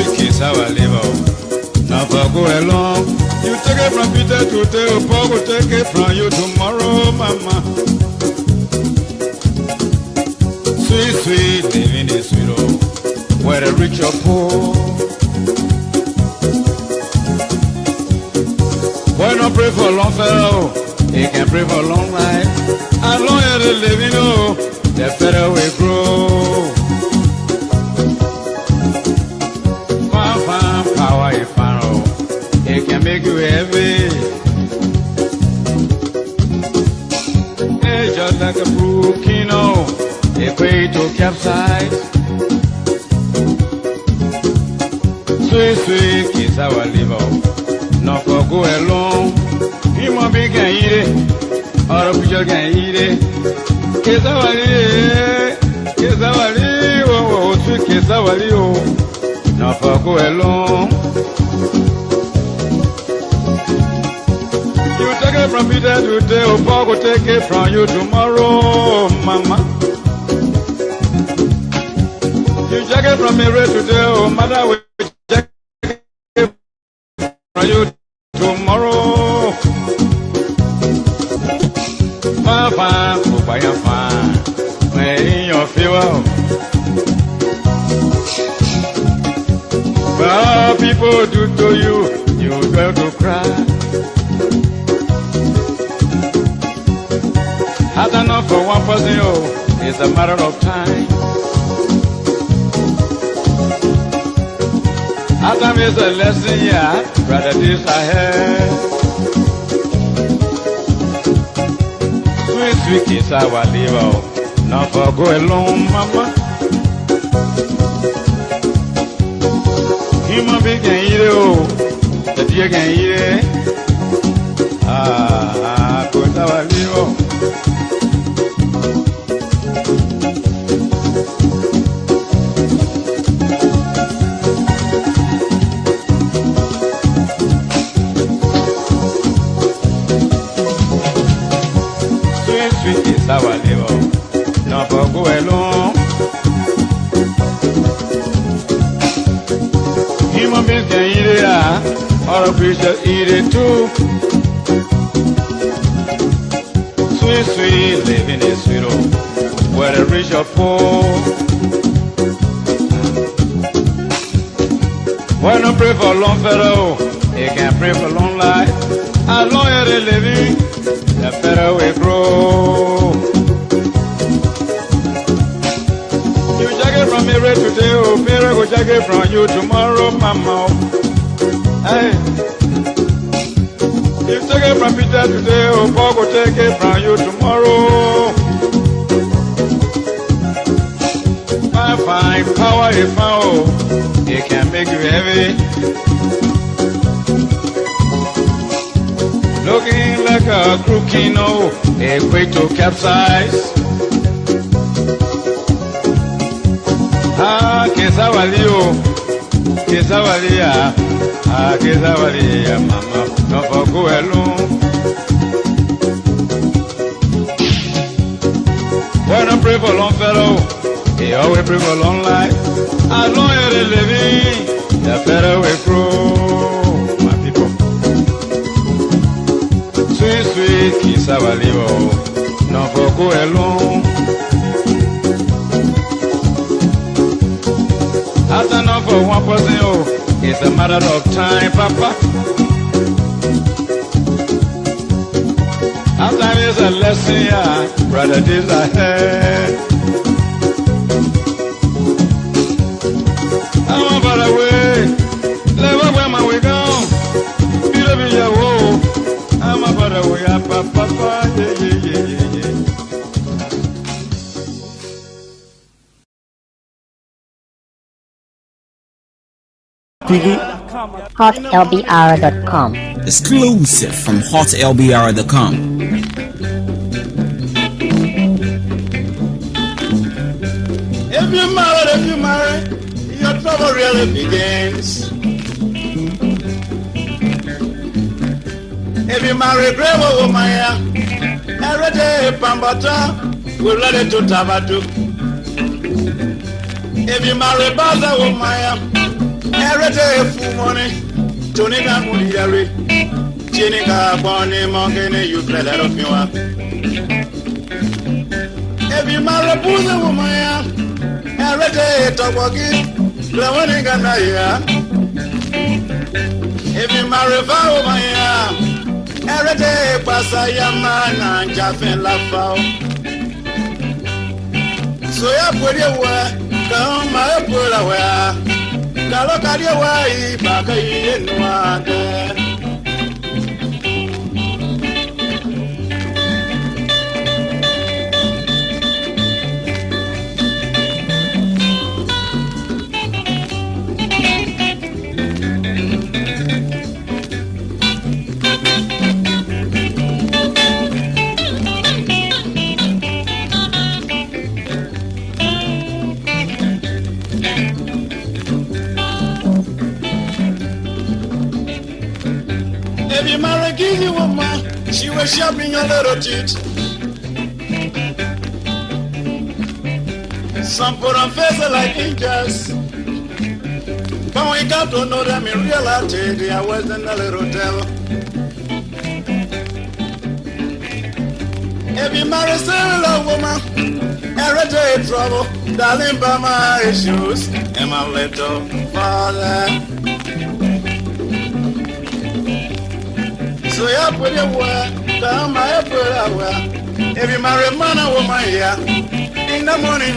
sweet kiss how I live out. Now for go along, you take it from Peter today, Paul will take it from you tomorrow, mama. Sweet, sweet, living is sweet, oh, whether rich or poor. Why not pray for a long fellow? He can pray for a long life. As long as they live, you know, the better we grow. Fine, power is fine, oh, it can make you heavy. It's just like a brook, you know, it's way to capsize. Sweet, sweet kiss how I live out. Not for go alone. You must be can eat it, or a picture can eat it. Kiss how I live, kiss how I live, oh, sweet kiss how I live, oh. Not for go alone. You take it from Peter today, oh, Paul will take it from you tomorrow, mama. You take it from Mary today, oh, mother will take it from you tomorrow. Fine, fine, oh, by your fine, when in your fever. Well, people do to you, you go to cry. Hard enough for one person, oh, it's a matter of time. Hard time is a lesson, yeah, rather this I have. Sweet, sweet kiss how I live out, not for go alone, mama. Human being can eat it, oh, the deer can eat it. Go how I live out. Sweet kiss how I live out, not for go alone. Human beings can eat it, or a creature eat it too. Sweet, sweet, living is sweet, oh, whether rich or poor. Why not pray for a long fellow? He can pray for long life. As long as they living, the better we grow. You check it from Mary today, oh, Mary will check it from you tomorrow, mama. Hey, you take it from Peter today, oh, Paul will take it from you tomorrow. Fine, fine, power is fine, oh, it can make you heavy. Looking like a crook, you know, equate to capsize. Kesawalia, Kesawalia, mama, no for go alone. When I pray for long fellow, he always pray for long life. As long as they living, the better we grow, my people. Sweet, sweet, Kesawalia, no for go alone. That's enough for one person, oh, it's a matter of time, papa. Our time is a lesson, yeah, brother, this I had. I'm about away, never where my way gone. Beat up in your woe, I'm about away, papa, yeah. hotlbr.com. Exclusive from hotlbr.com. If you marry, your trouble really begins. If you marry, brave woman, every day, Pambata will let it to Tabatu. If you marry, Baza woman, Everyday full money, Tony Gamuri, Jenica Bonnie, Mongene, you play that of you up. Every Marabuza woman, every day talk walking, Lawaning and Naya. Every Mariva woman, every day pass a young man and Jaffin Lafao. So ya put your way, come my pull away. Look at your way, back in water. If you marry Gizzy woman, she was shopping a little teeth. Some put on faces like angels. But when you got to know them in reality, I wasn't a little devil. If you marry a single woman, every day trouble, darling, by my issues, and my little father. So ya put your word, down my put away. If you marry man or woman here, in the morning.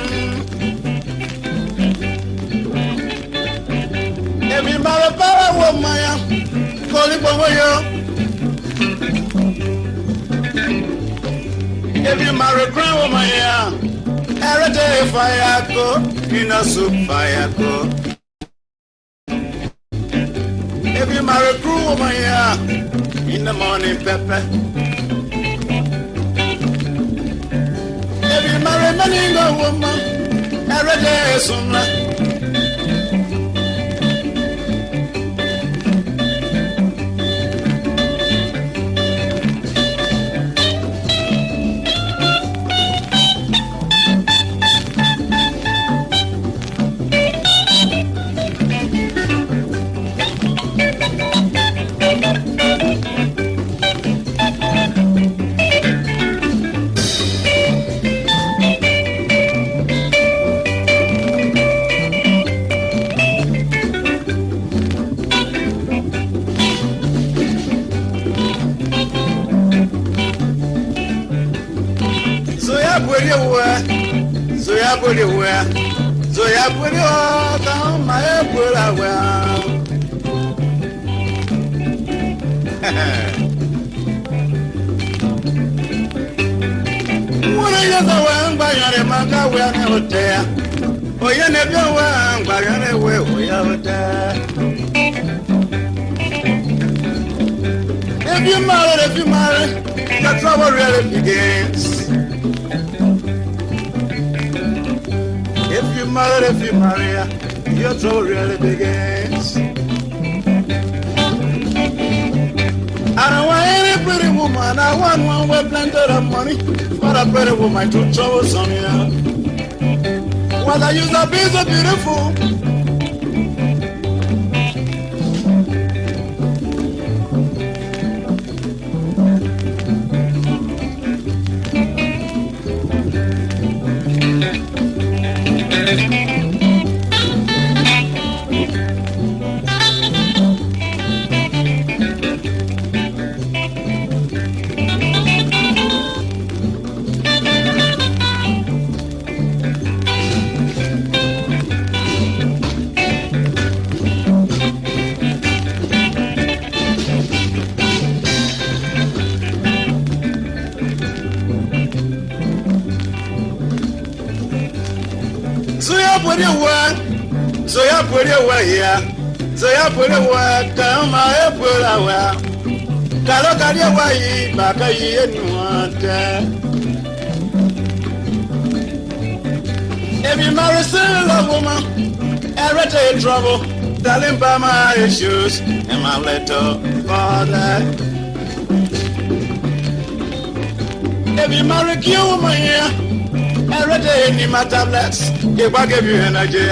If you marry power woman, call it woman. If you marry grand woman here, every day fire go, in a soup fire go. If you marry crew woman here, in the morning, Pepper. If you marry many go woman, every day is summer. So ya put it down my put away. What are you going by your manga? We are never there. Oh, you never went by your way. We are there. If you marry, the trouble really begins. If you marry, your trouble really begins. I don't want any pretty woman. I want one with plenty of money. But a pretty woman to trouble some here. What I use up is so beautiful. So ya put your way here. So ya put your way, come my put away. Calo caria way, back a year in water. If you marry a woman, every day trouble, darling, by my issues, and my little father. If you marry a woman here, every day in my tablets, if I give you energy.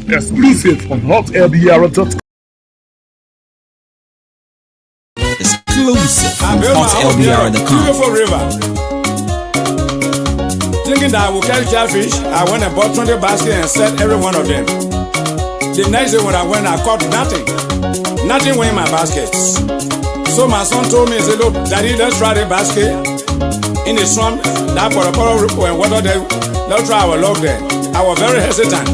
Exclusive on hotlbr.com. Exclusive from hotlbr.com. Beautiful river. Thinking that I will catch catfish, I went and bought 20 baskets and set every one of them. The next day when I went, I caught nothing. Nothing went in my baskets. So my son told me, he said, look, Daddy, let's try the basket in the swamp. That for and water there, let's try our log there. I was very hesitant,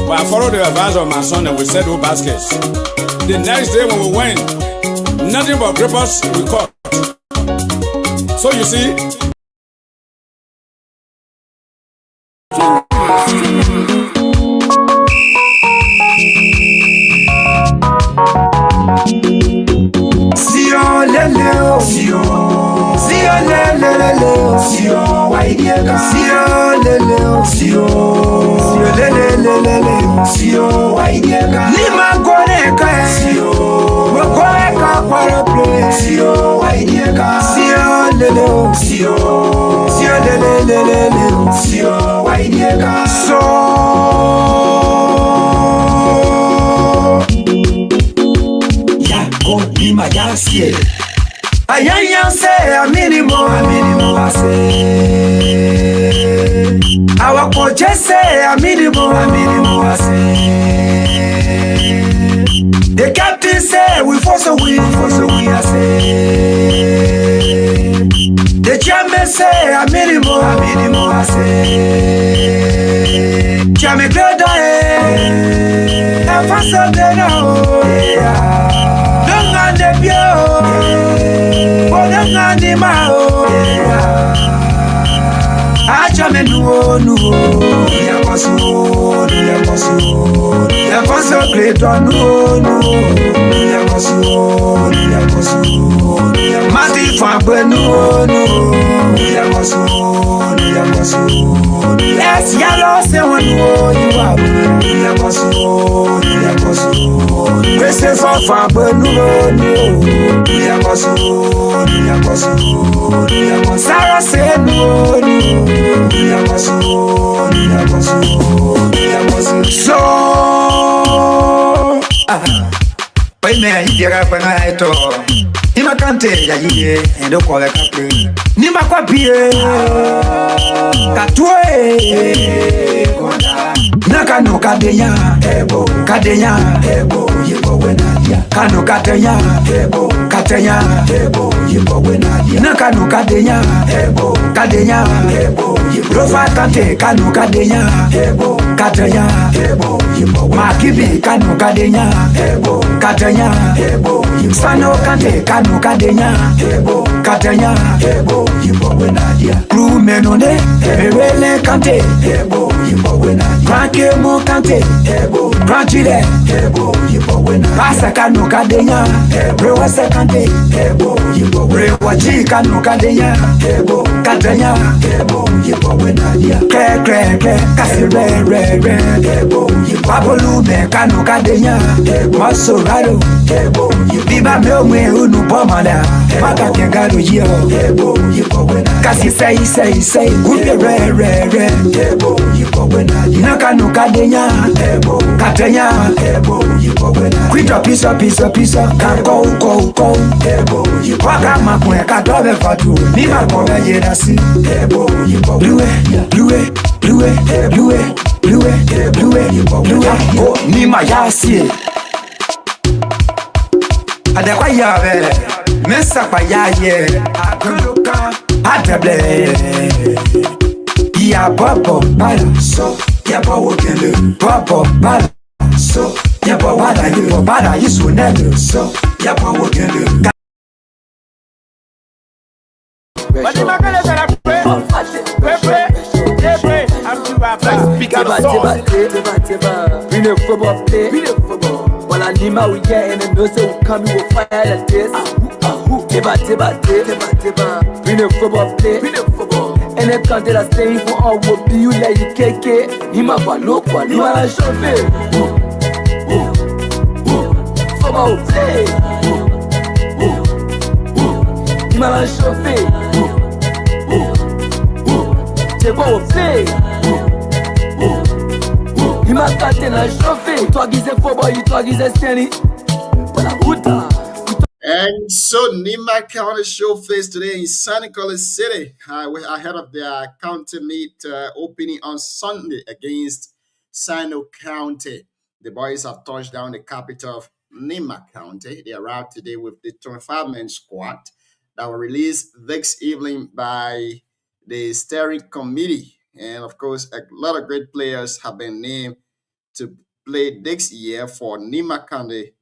but I followed the advice of my son and we set those baskets. The next day when we went, nothing but grippers we caught. So you see, Ayan say a minimum I say. Our coach say a minimum I say. The captain say we force a win, I say. The chairman say a minimum I say. Chairman Claude and fast up there now. Don't hand the bio. Achame nuo Yakoso Clayton nuo Mati Fabwe nuo Yes, yellow se nuo Wese Fabwe nuo Sarah said no. So Pai me idira pana eto Nima kante ya yiye endo kwa kape Nima kwa pie Katwe Nakano kadenya ebo Yebo wenadia Kano katenya ebo Yebo wenadia Nakano kadenya ebo Rofa kante kano kadenya ebo Yebo Makibi kano kadenya ebo Sano kante kano kadenya ebo Yebo wenadia Crew menone Ewele kante ebo Yebo wenadia Franke mo kante ebo Franchile ebo Yebo wenadia Pasa kano kadenya Brewa sekante ebo Yebo wenadia Rewaji kano kadenya ebo Yebo wenadia Kre kasi re ebo Babolu me kano kadenya Maso raro ebo Biba me omwe unu pomada Maka kengalo yo ebo wenadia Kasi say Kupe re ebo wenadia Nakano kadenya ebo ebo wenadia Kwito piso Kanko ebo Waka makwe kadobe fatu Nima kowe yerasi ebo Blue Oh, Nima yasi Adekwa yabe Mesa kwa yaye Akuluka Ateble Ya bobo bala So Ya bobo kele Bobo bala So Ya bobo bala Yisu nele So Ya bobo kele Voilà Nima we get and know say we come with fire like this. Deba. Bring the football play. And the country that stay for all will be you like you keke. Nima va loco, Nima la chauffer. Football play. Nima la chauffer. Football play. Nima Kante na chauffé. Toi qui c'est faux boy, toi qui c'est steady. Pour la puta. And so Nima County showface today in Santa Cruz City. We're ahead of their county meet opening on Sunday against Sino County. The boys have touched down the capital of Nima County. They arrived today with the 25-man squad that were released this evening by the steering committee. And of course, a lot of great players have been named to play this year for Nima County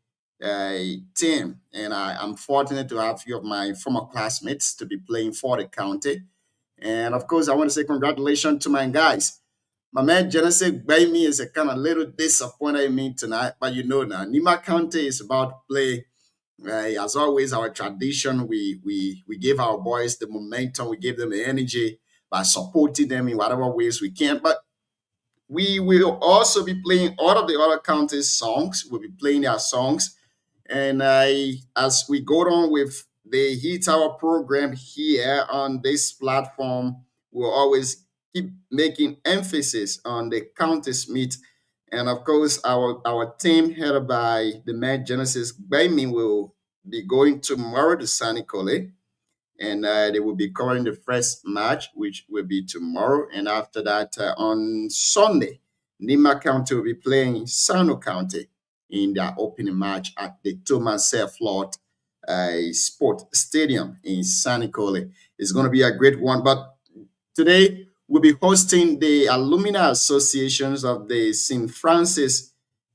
team, and I'm fortunate to have a few of my former classmates to be playing for the county. And of course, I want to say congratulations to my guys. My man Genesis Baimi is a kind of little disappointed in me tonight, but you know now, Nima County is about play. As always, our tradition, we give our boys the momentum, we give them the energy by supporting them in whatever ways we can. But we will also be playing all of the other counties' songs. We'll be playing their songs. And as we go on with the Heat Hour program here on this platform, we'll always keep making emphasis on the counties meet. And of course, our team headed by the man Genesis Baimi will be going tomorrow to Sani Kole, and they will be covering the first match, which will be tomorrow. And after that, on Sunday, Nima County will be playing Sano County in their opening match at the Thomas Flood Sport Stadium in Sanicole. It's going to be a great one. But today, we'll be hosting the alumni associations of the St. Francis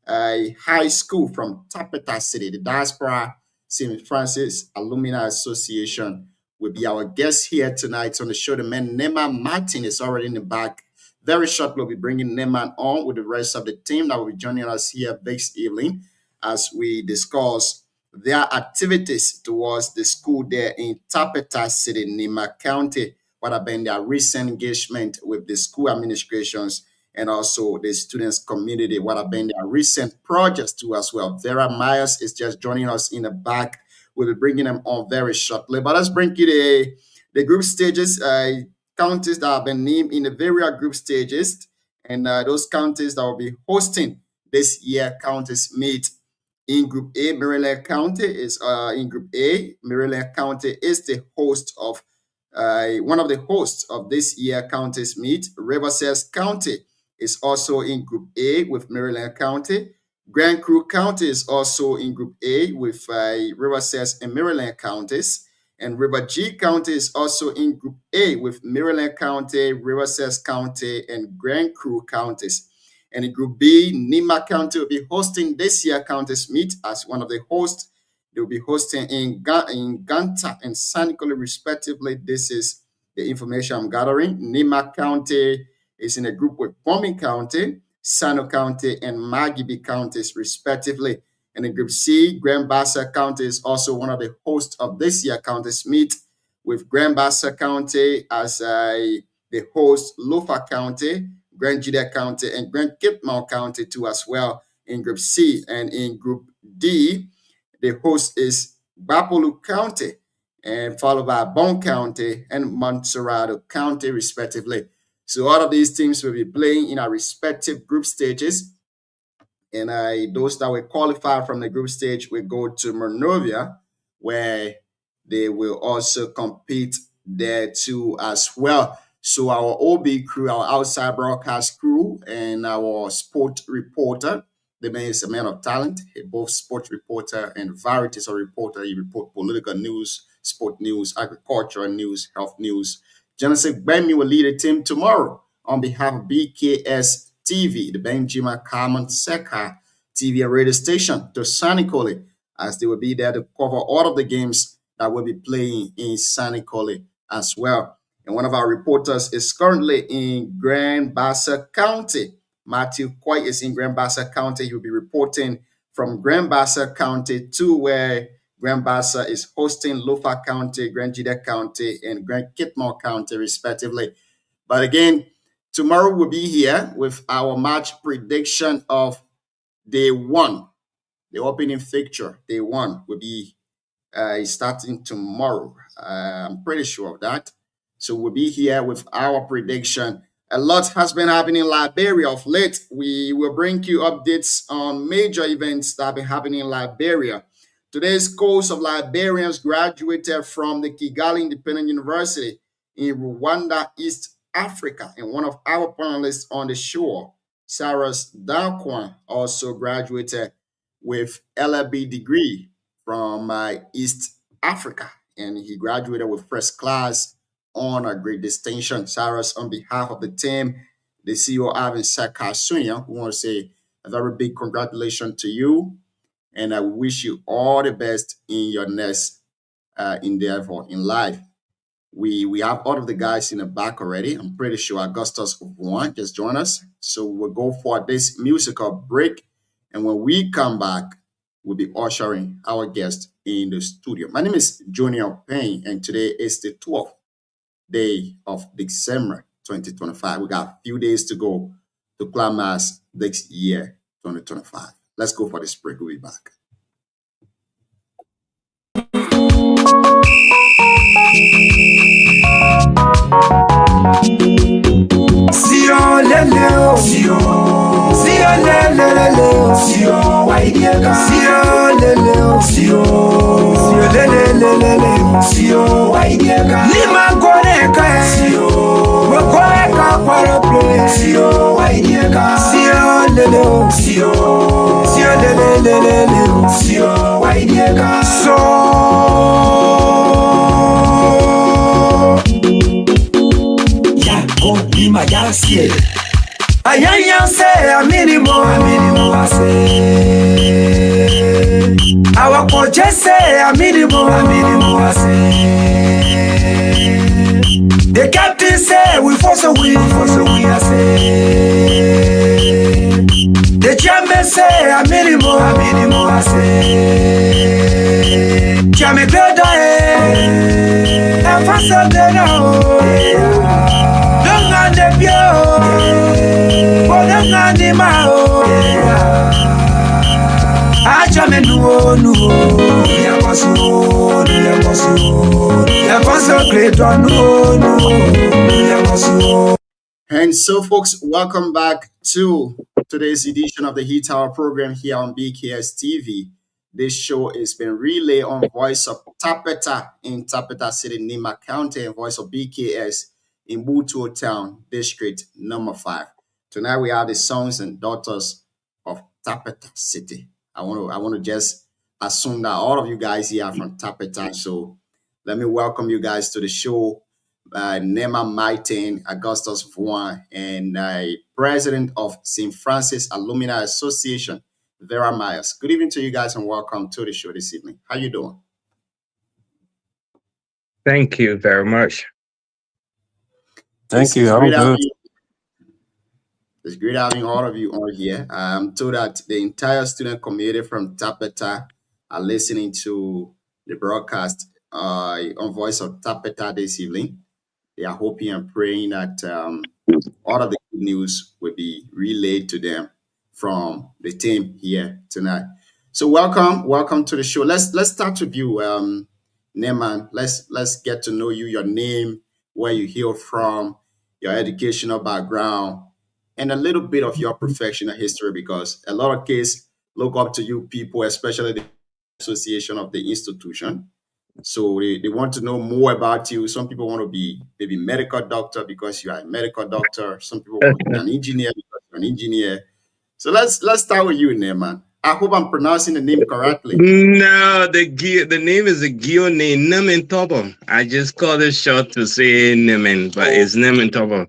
High School from Tapeta City. The Diaspora St. Francis Alumni Association will be our guest here tonight on the show. The man Neman Martin is already in the back. Very shortly, we'll be bringing Neman on with the rest of the team that will be joining us here this evening as we discuss their activities towards the school there in Tapeta City, Nima County, what have been their recent engagement with the school administrations and also the students community, what have been their recent projects too as well. Vera Myers is just joining us in the back. We'll be bringing them on very shortly. But let's bring you the group stages, counties that have been named in the various group stages, and those counties that will be hosting this year counties meet. In Group A, Maryland County is in Group A. Maryland County is the host of one of the hosts of this year counties meet. Riverside County is also in Group A with Maryland County. Grand Crew County is also in Group A with Riverside and Maryland counties. And River G County is also in Group A with Maryland County, Riverside County, and Grand Crew counties. And in Group B, Nima County will be hosting this year counties meet as one of the hosts. They will be hosting in Ganta and San Nicolas, respectively. This is the information I'm gathering. Nima County is in a group with Bombing County, Sano County, and Magibi counties, respectively. And in Group C, Grand Bassa County is also one of the hosts of this year counties meet, with Grand Bassa County as the host, Lofa County, Grand Juda County, and Grand Kitmore County too as well in Group C. And in Group D, the host is Bapolu County, and followed by Bon County and Montserrado County, respectively. So all of these teams will be playing in our respective group stages. And those that will qualify from the group stage will go to Monrovia, where they will also compete there too as well. So our OB crew, our outside broadcast crew, and our sport reporter, the man is a man of talent, both sport reporter and varieties of reporter. He report political news, sport news, agricultural news, health news. Genesis Bemi will lead the team tomorrow on behalf of BKS TV, the Benjamin Carmen Seka TV and radio station, to Sanicole, as they will be there to cover all of the games that will be playing in Sanicole as well. And one of our reporters is currently in Grand Bassa County. Matthew Coy is in Grand Bassa County. He will be reporting from Grand Bassa County to where Grand Bassa is hosting Lofa County, Grand Juda County, and Grand Kitmore County, respectively. But again, tomorrow we'll be here with our match prediction of day one. The opening fixture, day one, will be starting tomorrow. I'm pretty sure of that. So we'll be here with our prediction A lot has been happening in Liberia of late. We will bring you updates on major events that have been happening in Liberia. Today's cohort of Liberians graduated from the Kigali Independent University in Rwanda, East Africa. And one of our panelists on the show, Cyrus Dankwan, also graduated with LLB degree from East Africa. And he graduated with first class honor, great distinction. Cyrus, on behalf of the team, the CEO, Ivan Sakasunya, we want to say a very big congratulations to you. And I wish you all the best in your next endeavor in life. We have all of the guys in the back already. I'm pretty sure Augustus One just joined us. So we'll go for this musical break. And when we come back, we'll be ushering our guest in the studio. My name is Junior Payne, and today is the 12th day of December 2025. We got a few days to go to climax this year, 2025. Let's go for this break. We'll be back. Sio lele, sio lele, sio waidiega, sio lele, sio lele, sio waidiega. Lima goreka, sio goreka para play, sio waidiega, sio lele, sio lele, sio waidiega. Lima ya sie ayanya se aminimo ase awakoje se aminimo ase the captain say we force we ase the chairman say aminimo ase chairman glada force de no And so, folks, welcome back to today's edition of the Heat Hour program here on BKS TV. This show is being relayed on Voice of Tapeta in Tapeta City, Nima County, and Voice of BKS in Butuo Town, District number 5. Tonight we have the sons and daughters of Tapeta City. I want to just assume that all of you guys here are from Tapeta. So let me welcome you guys to the show. Nema Maitin, Augustus Vuan, and President of St. Francis Alumni Association, Vera Myers. Good evening to you guys and welcome to the show this evening. How you doing? Thank you very much. Thank you. I'm good. It's great having all of you on here. I'm told that the entire student community from Tapeta are listening to the broadcast on Voice of Tapeta this evening. They are hoping and praying that all of the good news will be relayed to them from the team here tonight. So welcome to the show. Let's start with you, Neman. Let's get to know you, your name, where you hail from, your educational background, and a little bit of your professional history, because a lot of kids look up to you people, especially the association of the institution. So they want to know more about you. Some people want to be maybe medical doctor because you are a medical doctor. Some people want to be an engineer because you're an engineer. So let's start with you, Neman. I hope I'm pronouncing the name correctly. No, the name is a Gio name, Nemen Tobo. I just call it short to say Nemen, but it's Nemen Tobo.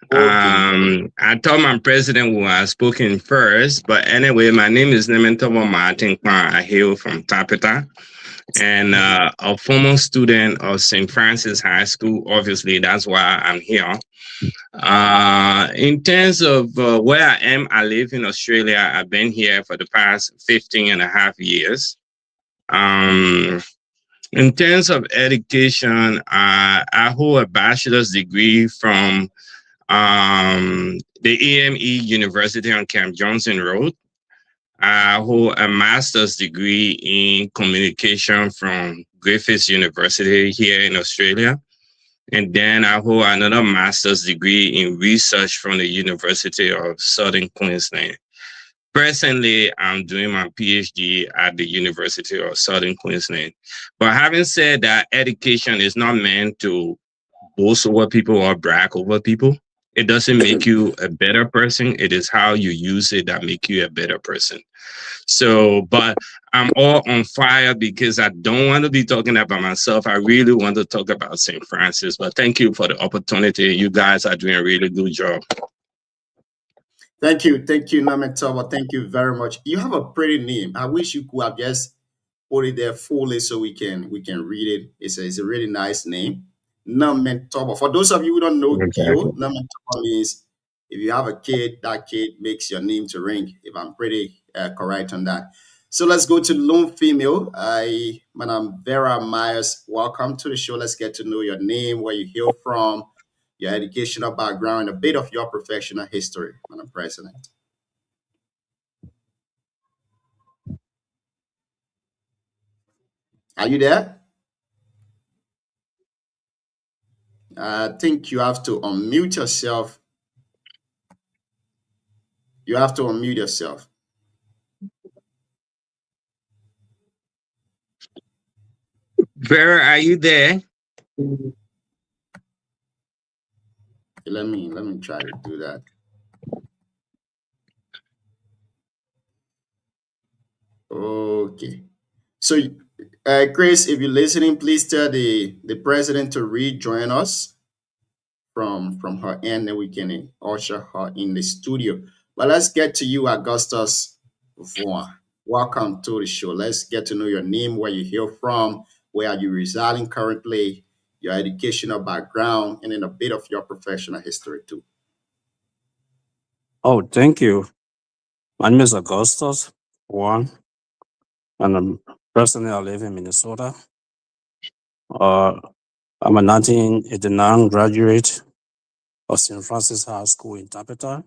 Okay. I told my president who I spoken first, but anyway, my name is Nemen Tobo Martin Kwan. I hail from Tapeta, and a former student of St. Francis High School. Obviously, that's why I'm here. In terms of where I am, I live in Australia. I've been here for the past 15 and a half years. In terms of education, I hold a bachelor's degree from the AME University on Camp Johnson Road. I hold a master's degree in communication from Griffiths University here in Australia. And then I hold another master's degree in research from the University of Southern Queensland. Presently, I'm doing my PhD at the University of Southern Queensland. But having said that, education is not meant to boast over people or brag over people. It doesn't make you a better person. It is how you use it that make you a better person. So, but I'm all on fire because I don't want to be talking about myself. I really want to talk about St. Francis. But thank you for the opportunity. You guys are doing a really good job. Thank you, Nametoba. Thank you very much. You have a pretty name. I wish you could have just put it there fully so we can read it. It's a really nice name. Nametoba. For those of you who don't know Exactly. Gil, Nametoba means if you have a kid, that kid makes your name to ring. If I'm pretty correct on that. So let's go to Lone Female. Madam Vera Myers, welcome to the show. Let's get to know your name, where you hail from, your educational background, a bit of your professional history, Madam President. Are you there? I think you have to unmute yourself. You have to unmute yourself. Vera, are you there? Let me try to do that. Okay. So, Chris, if you're listening, please tell the president to rejoin us from her end, and we can usher her in the studio. But let's get to you, Augustus Vaughan. Welcome to the show. Let's get to know your name, where you hail from, where are you residing currently, your educational background, and then a bit of your professional history too. Oh, thank you. My name is Augustus Juan, and personally I live in Minnesota. Uh, I'm a 1989 graduate of St. Francis High School in Tapeta,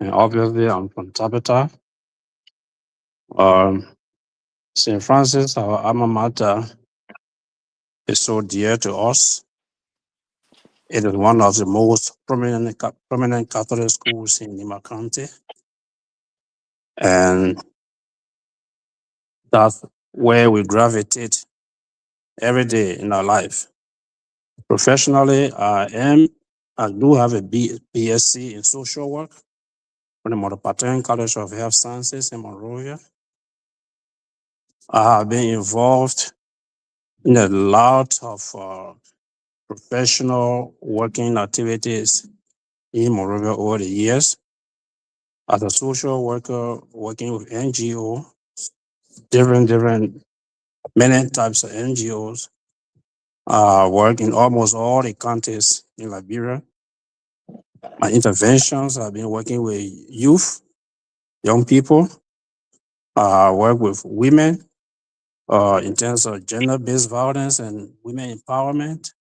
and obviously I'm from Tapeta. St. Francis, our alma mater, is so dear to us. It is one of the most prominent Catholic schools in Lima County, and that's where we gravitate every day in our life. Professionally, I do have a BSc in social work from the Mother College of Health Sciences in Monrovia. I have been involved in a lot of professional working activities in Monrovia over the years. As a social worker, working with NGO, different, many types of NGOs. Work in almost all the counties in Liberia. My interventions have been working with youth, young people, work with women in terms of gender-based violence and women empowerment.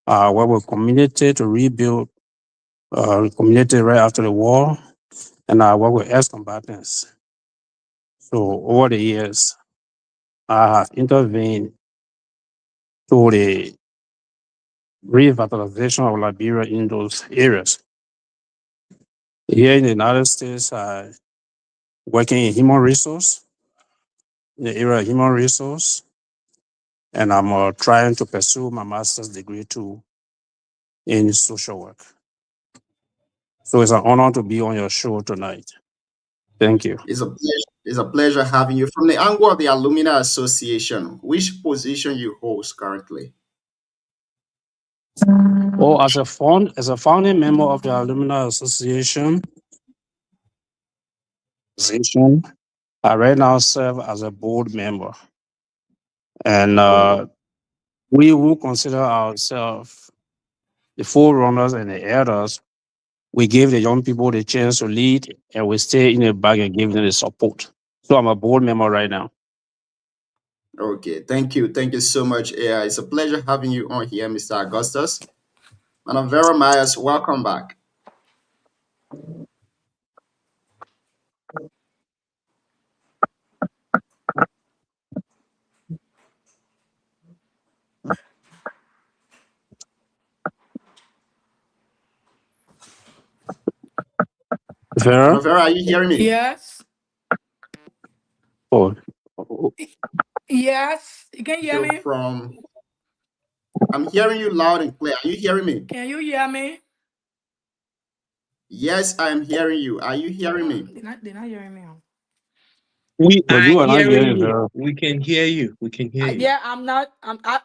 Work with community to rebuild community right after the war, and I work with ex-combatants. So over the years, I have intervened to the revitalization of Liberia in those areas. Here in the United States, I working in human resource, in the area of human resource, and I'm trying to pursue my master's degree too in social work. So it's an honor to be on your show tonight. Thank you. It's a pleasure. It's a pleasure having you. From the angle of the Alumni Association, which position you hold currently? Oh, as a founding member of the Alumni Association, I right now serve as a board member. And we who consider ourselves the forerunners and the elders, we give the young people the chance to lead, and we stay in the back and give them the support. So I'm a board member right now. Okay, thank you. Thank you so much. Yeah, it's a pleasure having you on here, Mr. Augustus. Madam Vera Myers, welcome back. Vera? Mama Vera, are you hearing me? Yes. Oh, Yes. You can hear So me? I'm hearing you loud and clear. Are you hearing me? Can you hear me? Yes, I am hearing you. Are you hearing me? They're not hearing me. We but are you are not hearing hearing you. Vera. We can hear you. We can hear you. Yeah, I'm not.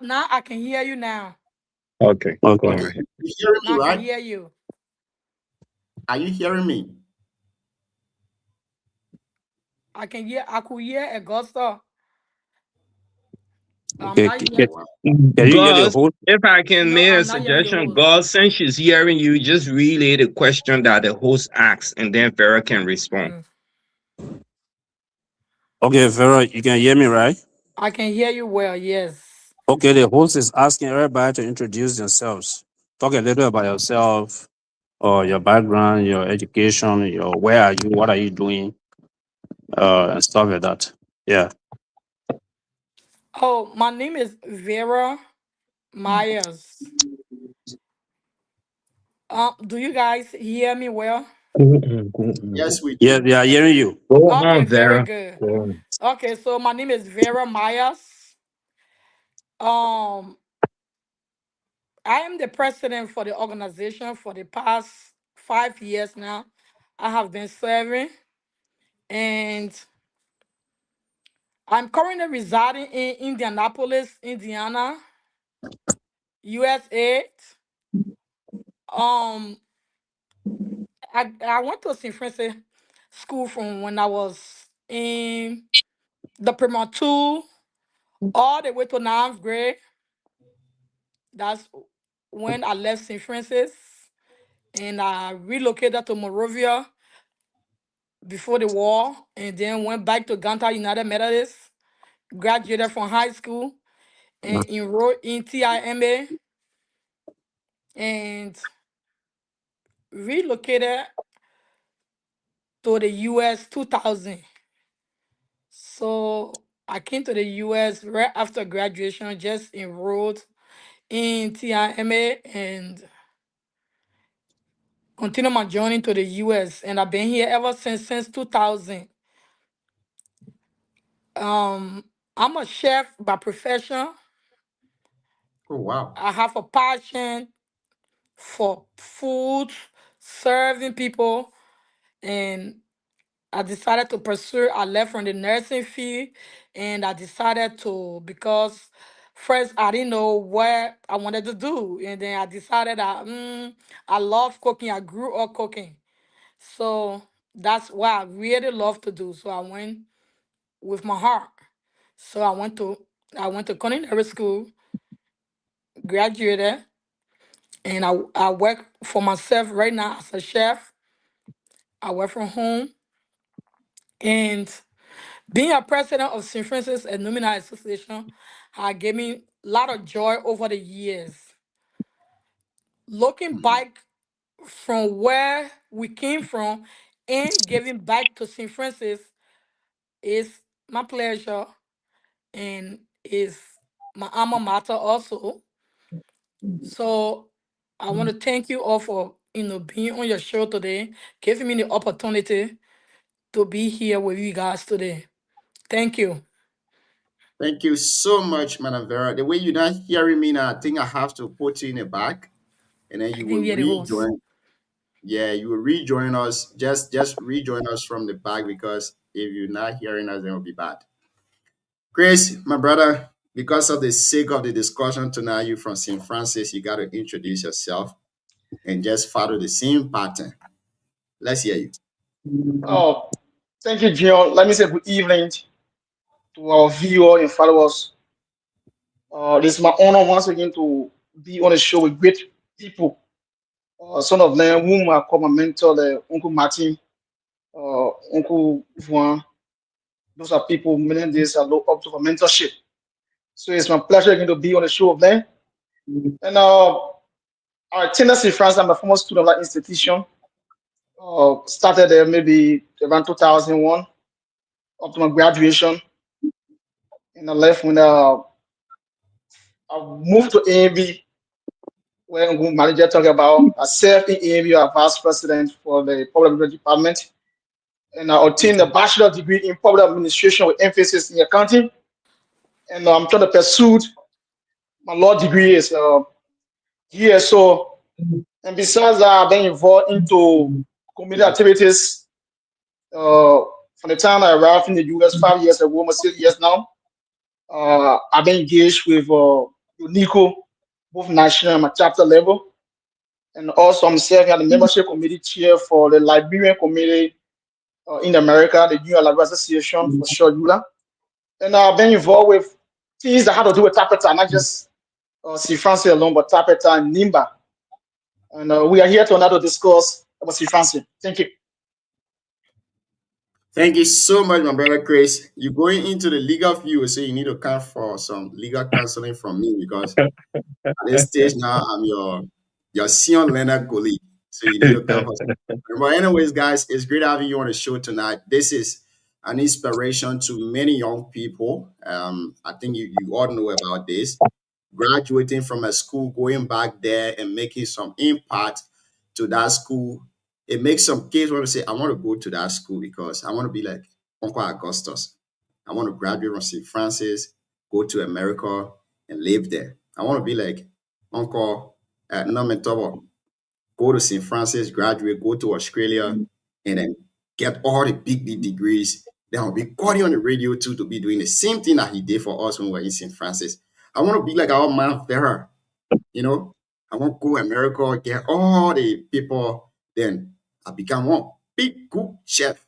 Now I can hear you now. Okay. Go Okay. Okay, ahead. you hearing Now me, I can right? hear you. Are you hearing me? I can hear. I could hear Augusta. I'm Okay. not Oh, hearing. wow. Can you hear the Gus, host? if I can No, make a I'm not hearing the suggestion, host. Gus, since she's hearing you, just relay the question that the host asks, and then Vera can respond. Mm. Okay, Vera, you can hear me, right? I can hear you well. Yes. Okay, the host is asking everybody to introduce themselves. Talk a little about yourself, or your background, your education, your where are you, what are you doing, and stuff like that. Yeah. Oh, my name is Vera Myers. Do you guys hear me well? Yes, we Yes, do. they are hearing you. Go Okay, on, very Vera. good. Go on. Okay, so my name is Vera Myers. Um, I am the president for the organization for the past 5 years now. I have been serving, and I'm currently residing in Indianapolis, Indiana, USA. Um, I went to St. Francis School from when I was in the primary 2 all the way to 9th grade. That's when I left St. Francis and I relocated to Monrovia before the war, and then went back to Ganta United Methodist, graduated from high school and enrolled in TIMA and relocated to the US 2000. So I came to the US right after graduation, just enrolled in TIMA and continue my journey to the US. And I've been here ever since 2000. I'm a chef by profession. Oh, wow. I have a passion for food, serving people, and I decided to pursue. I left from the nursing field, and I decided to because first I didn't know what I wanted to do, and then I decided that I love cooking. I grew up cooking, so that's what I really love to do. So I went with my heart. So I went to culinary school, graduated, and I work for myself right now as a chef. I work from home, and being a president of St. Francis Alumni Association gave me a lot of joy over the years. Looking back from where we came from and giving back to St. Francis is my pleasure and is my alma mater also. So I want to thank you all for being on your show today, giving me the opportunity to be here with you guys today. Thank you. Thank you so much, Madam Vera. The way you're not hearing me now, I think I have to put you in the back and then I you will can hear the host. rejoin. Yeah, you will rejoin us. Just rejoin us from the back because if you're not hearing us, then it'll be bad. Chris, my brother, because of the sake of the discussion tonight, you from St. Francis, you got to introduce yourself and just follow the same pattern. Let's hear you. Oh, thank you, John. Let me say good evening to our viewers and followers. It's my honor once again to be on a show with great people. Some of them whom I call my mentor, Uncle Martin, Uncle Vuan. Those are people many days I look up to for mentorship. So it's my pleasure again to be on the show of them. And our attendance in France, I'm a former student of that institution. Started there maybe around 2001 up to my graduation. And I left when I moved to AMB when good manager talk about I served in AMU as vice president for the public administration department, and I obtained a bachelor degree in public administration with emphasis in accounting. And I'm trying to pursue my law degree is here. So, and besides that, I've been involved into community activities from the time I arrived in the US 5 years ago, almost 6 years now. I've been engaged with UNICO, both national and chapter level. And also, I'm serving as the membership committee chair for the Liberian community in America, the New Liberian Association for short ULA. And I've been involved with things that have to do with Tapeta, not just C. Francis alone, but Tapeta and Nimba. And we are here tonight to discuss about C. Francis. Thank you. Thank you so much, my brother Chris. You're going into the legal field, so you need to come for some legal counseling from me because at this stage now I'm your senior Leonard colleague. So you need to come for some. But anyways, guys, it's great having you on the show tonight. This is an inspiration to many young people. I think you all know about this. Graduating from a school, going back there and making some impact to that school. It makes some kids want to say, I want to go to that school because I want to be like Uncle Augustus. I want to graduate from St. Francis, go to America and live there. I want to be like Uncle Norman Tobo, go to St. Francis, graduate, go to Australia, and then get all the big degrees. Then I'll be calling on the radio too to be doing the same thing that he did for us when we were in St. Francis. I want to be like our man Ferrer, you know. I want to go America, get all the people. Then I become one big cook chef.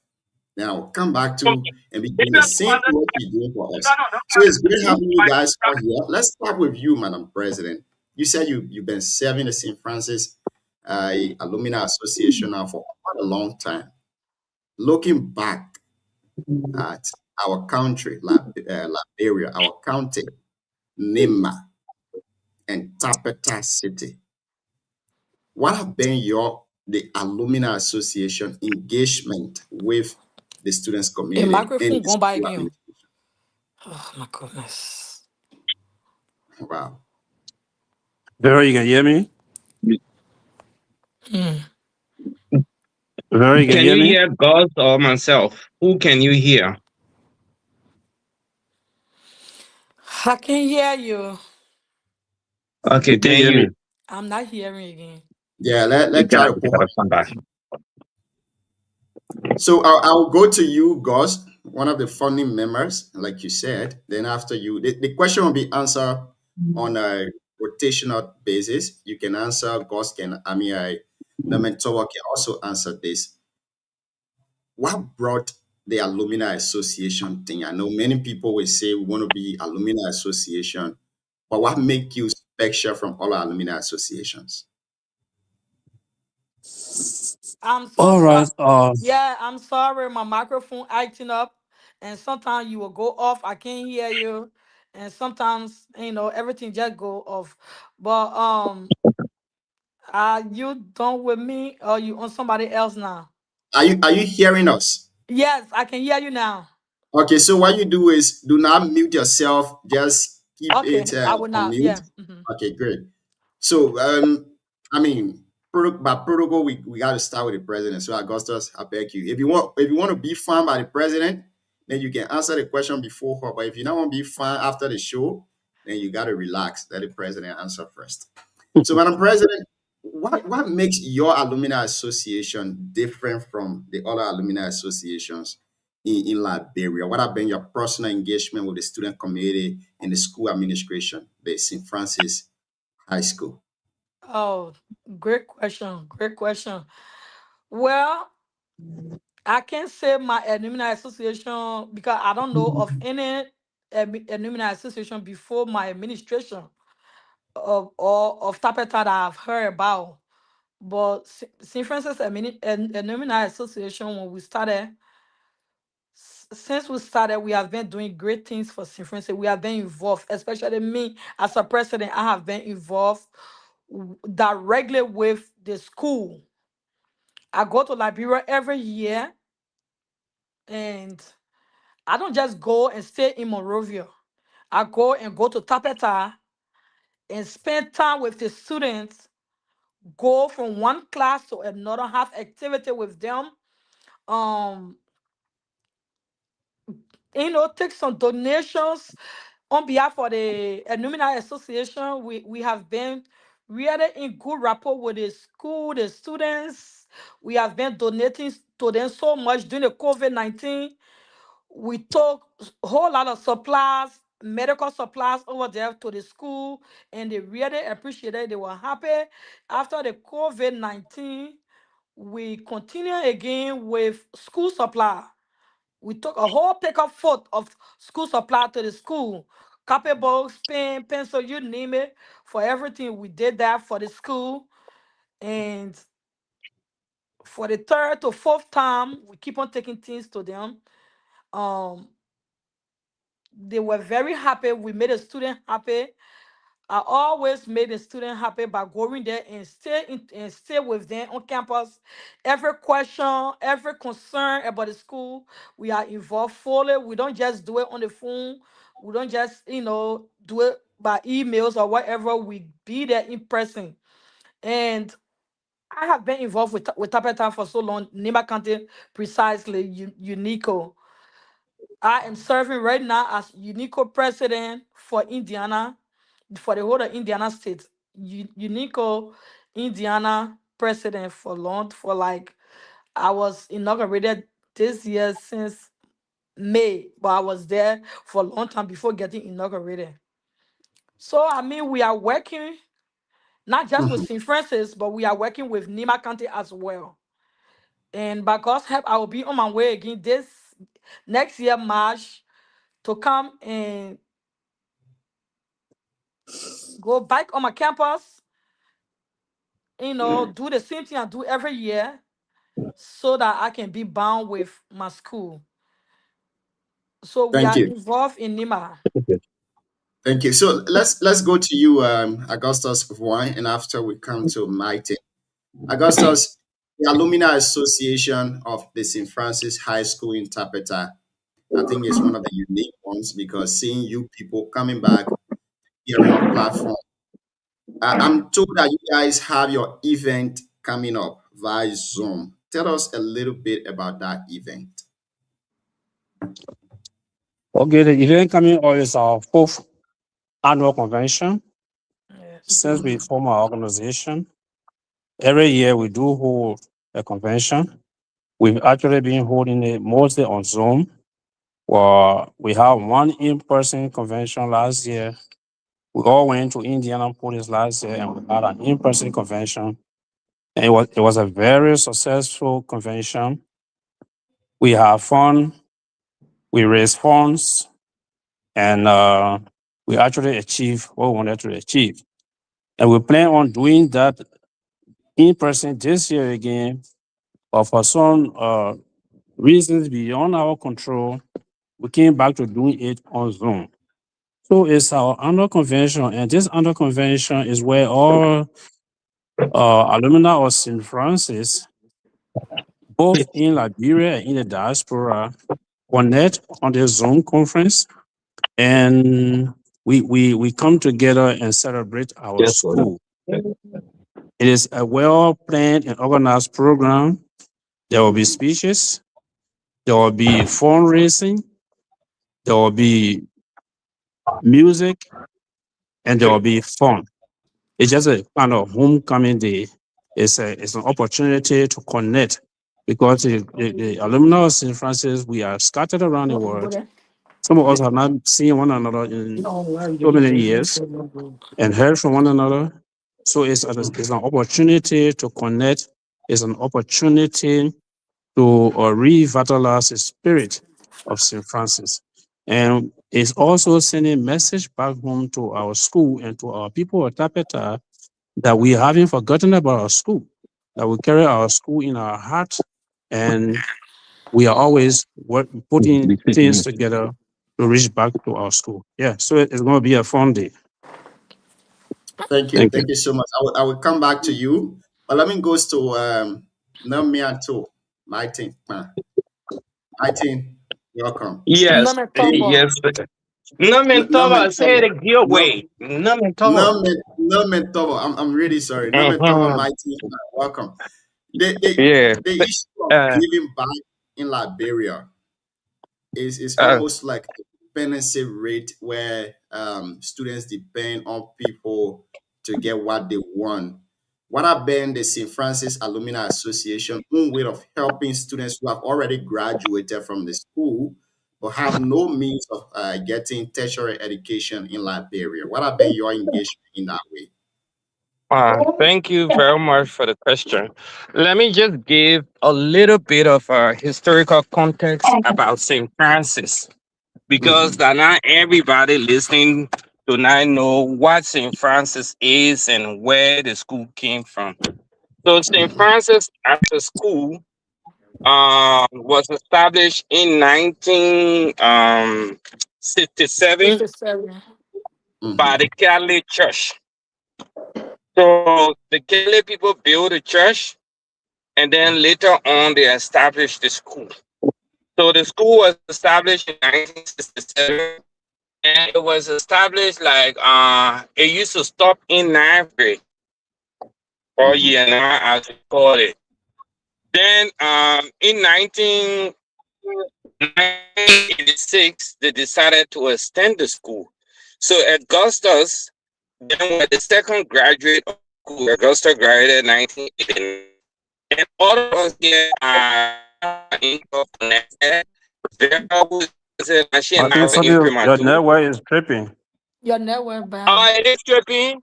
Then I'll come back to and be doing the same thing what you're doing for us. So it's great having you guys out here. Let's start with you, Madam President. You said you've been serving the St. Francis Alumni Association now for quite a long time. Looking back at our country, Liberia, our county, Nima, and Tapeta City, what have been the Alumni Association engagement with the students A community and microphone the going by school again. administration? Oh my goodness. Wow. Vera, you can hear me? Hmm. Vera, you can Can hear you me? hear God or myself? Who can you hear? I can hear you. Okay, You can then hear me. I'm not hearing again. Yeah, you let's try to you pull. gotta come back. So I'll go to you, Gus, one of the founding members, like you said. Then after you, the question will be answered on a rotational basis. You can answer, Gus can, the mentor can also answer this. What brought the Alumni Association thing? I know many people will say we want to be Alumni Association, but what make you special from all alumni associations? I'm so All sorry. right. Yeah, I'm sorry. My microphone acting up, and sometimes you will go off. I can't hear you, and sometimes everything just go off. But are you done with me, or you on somebody else now? Are you hearing us? Yes, I can hear you now. Okay, so what you do is do not mute yourself. Just keep Okay, it I will on not. mute. Yeah. Mhm. Okay, great. So I mean, by protocol, we got to start with the president. So Augustus, I beg you, if you want to be fun by the president, then you can answer the question before her. But if you don't want to be fun after the show, then you got to relax. Let the president answer first. So, Madam President, what makes your alumni association different from the other alumni associations in Liberia? What have been your personal engagement with the student community and the school administration, the St. Francis High School? Oh, great question. Great question. Well, I can't say my alumni association because I don't know of any alumni association before my administration of Tapeta that I've heard about. But St. Francis Alumni Association, when we started, since we started, we have been doing great things for St. Francis. We have been involved, especially me as a president. I have been involved directly with the school. I go to Liberia every year, and I don't just go and stay in Monrovia. I go to Tapeta and spend time with the students go from one class to another, have activity with them. Um, take some donations on behalf of the Alumni Association. We have been really in good rapport with the school, the students. We have been donating to them so much during the COVID-19. We took a whole lot of supplies, medical supplies over there to the school, and they really appreciated it. They were happy. After the COVID-19, we continue again with school supply. We took a whole pickup full of school supply to the school. Copybooks, pen, pencil, you name it, for everything. We did that for the school. And for the third to fourth time, we keep on taking things to them. Um, they were very happy. We made a student happy. I always made the student happy by going there and stay with them on campus. Every question, every concern about the school, we are involved fully. We don't just do it on the phone. We don't just do it by emails or whatever. We be there in person. And I have been involved with Tapeta for so long. Nima County, precisely, UNICO. I am serving right now as UNICO president for Indiana, for the whole of Indiana state. UNICO Indiana president for long, for like, I was inaugurated this year since May, but I was there for a long time before getting inaugurated. So I mean, we are working not just with Mhm. St. Francis, but we are working with Nima County as well. And by God's help, I will be on my way again this next year, March, to come and go back on my campus, do the same thing I do every year so that I can be bound with my school. So we Thank are you. involved in NIMA. Thank you. So let's go to you, Augustus Wine, and after we come to Mighty. Augustus, the Alumni Association of the St. Francis High School Interpreter, I think is one of the unique ones because seeing you people coming back here on the platform, I'm told that you guys have your event coming up via Zoom. Tell us a little bit about that event. Okay, the event coming up is our fourth annual convention. Yes. Since we form our organization, every year we do hold a convention. We've actually been holding it mostly on Zoom. Well, we had one in-person convention last year. We all went to Indianapolis last year and we had an in-person convention. And it was a very successful convention. We had fun, we raised funds, and we actually achieved what we wanted to achieve. And we plan on doing that in person this year again, but for some reasons beyond our control, we came back to doing it on Zoom. So it's our annual convention, and this annual convention is where all alumni of St. Francis, both in Liberia and in the diaspora, connect on the Zoom conference, and we come together and celebrate our school. It is a well-planned and organized program. There will be speeches, there will be fundraising, there will be music, and there will be fun. It's just a kind of homecoming day. It's an opportunity to connect because the alumni of St. Francis, we are scattered around the world. Some of us have not seen one another in so many years and heard from one another. So it's an opportunity to connect. It's an opportunity to revitalize the spirit of St. Francis. And it's also sending a message back home to our school and to our people of Tapeta that we haven't forgotten about our school, that we carry our school in our heart, and we are always putting things together to reach back to our school. Yeah, so it's going to be a fun day. Thank you. Thank you so much. I will come back to you. But let me go to Namia too. Mighty. Mighty, welcome. Yes, Number four. yes. Namentova, say it your No, way. Namentova. no, I'm really sorry. No, Mm-hmm. mighty, welcome. The Yeah. the issue of Uh, giving back in Liberia is uh, almost like a dependency rate where students depend on people to get what they want. What have been the St. Francis Alumni Association own way of helping students who have already graduated from the school but have no means of getting tertiary education in Liberia? What have been your engagement in that way? thank you very much for the question. Let me just give a little bit of historical context about St. Francis, because Mhm. that not everybody listening do not know what St. Francis is and where the school came from. So St. Mhm. Francis as a school was established in 1967 57. by Mhm. the Catholic Church. So the Catholic people built a church, and then later on they established the school. So the school was established in 1967, and it was established like it used to stop in ninth grade or Mhm. year nine as we call it. Then in 1986 they decided to extend the school. So Augustus then was the second graduate of school. Augusta graduated in 1989. And all of us here are interconnected. Vera was she I and I think were in Sadio, your premature. network is tripping. Your network bad. Oh, it is tripping.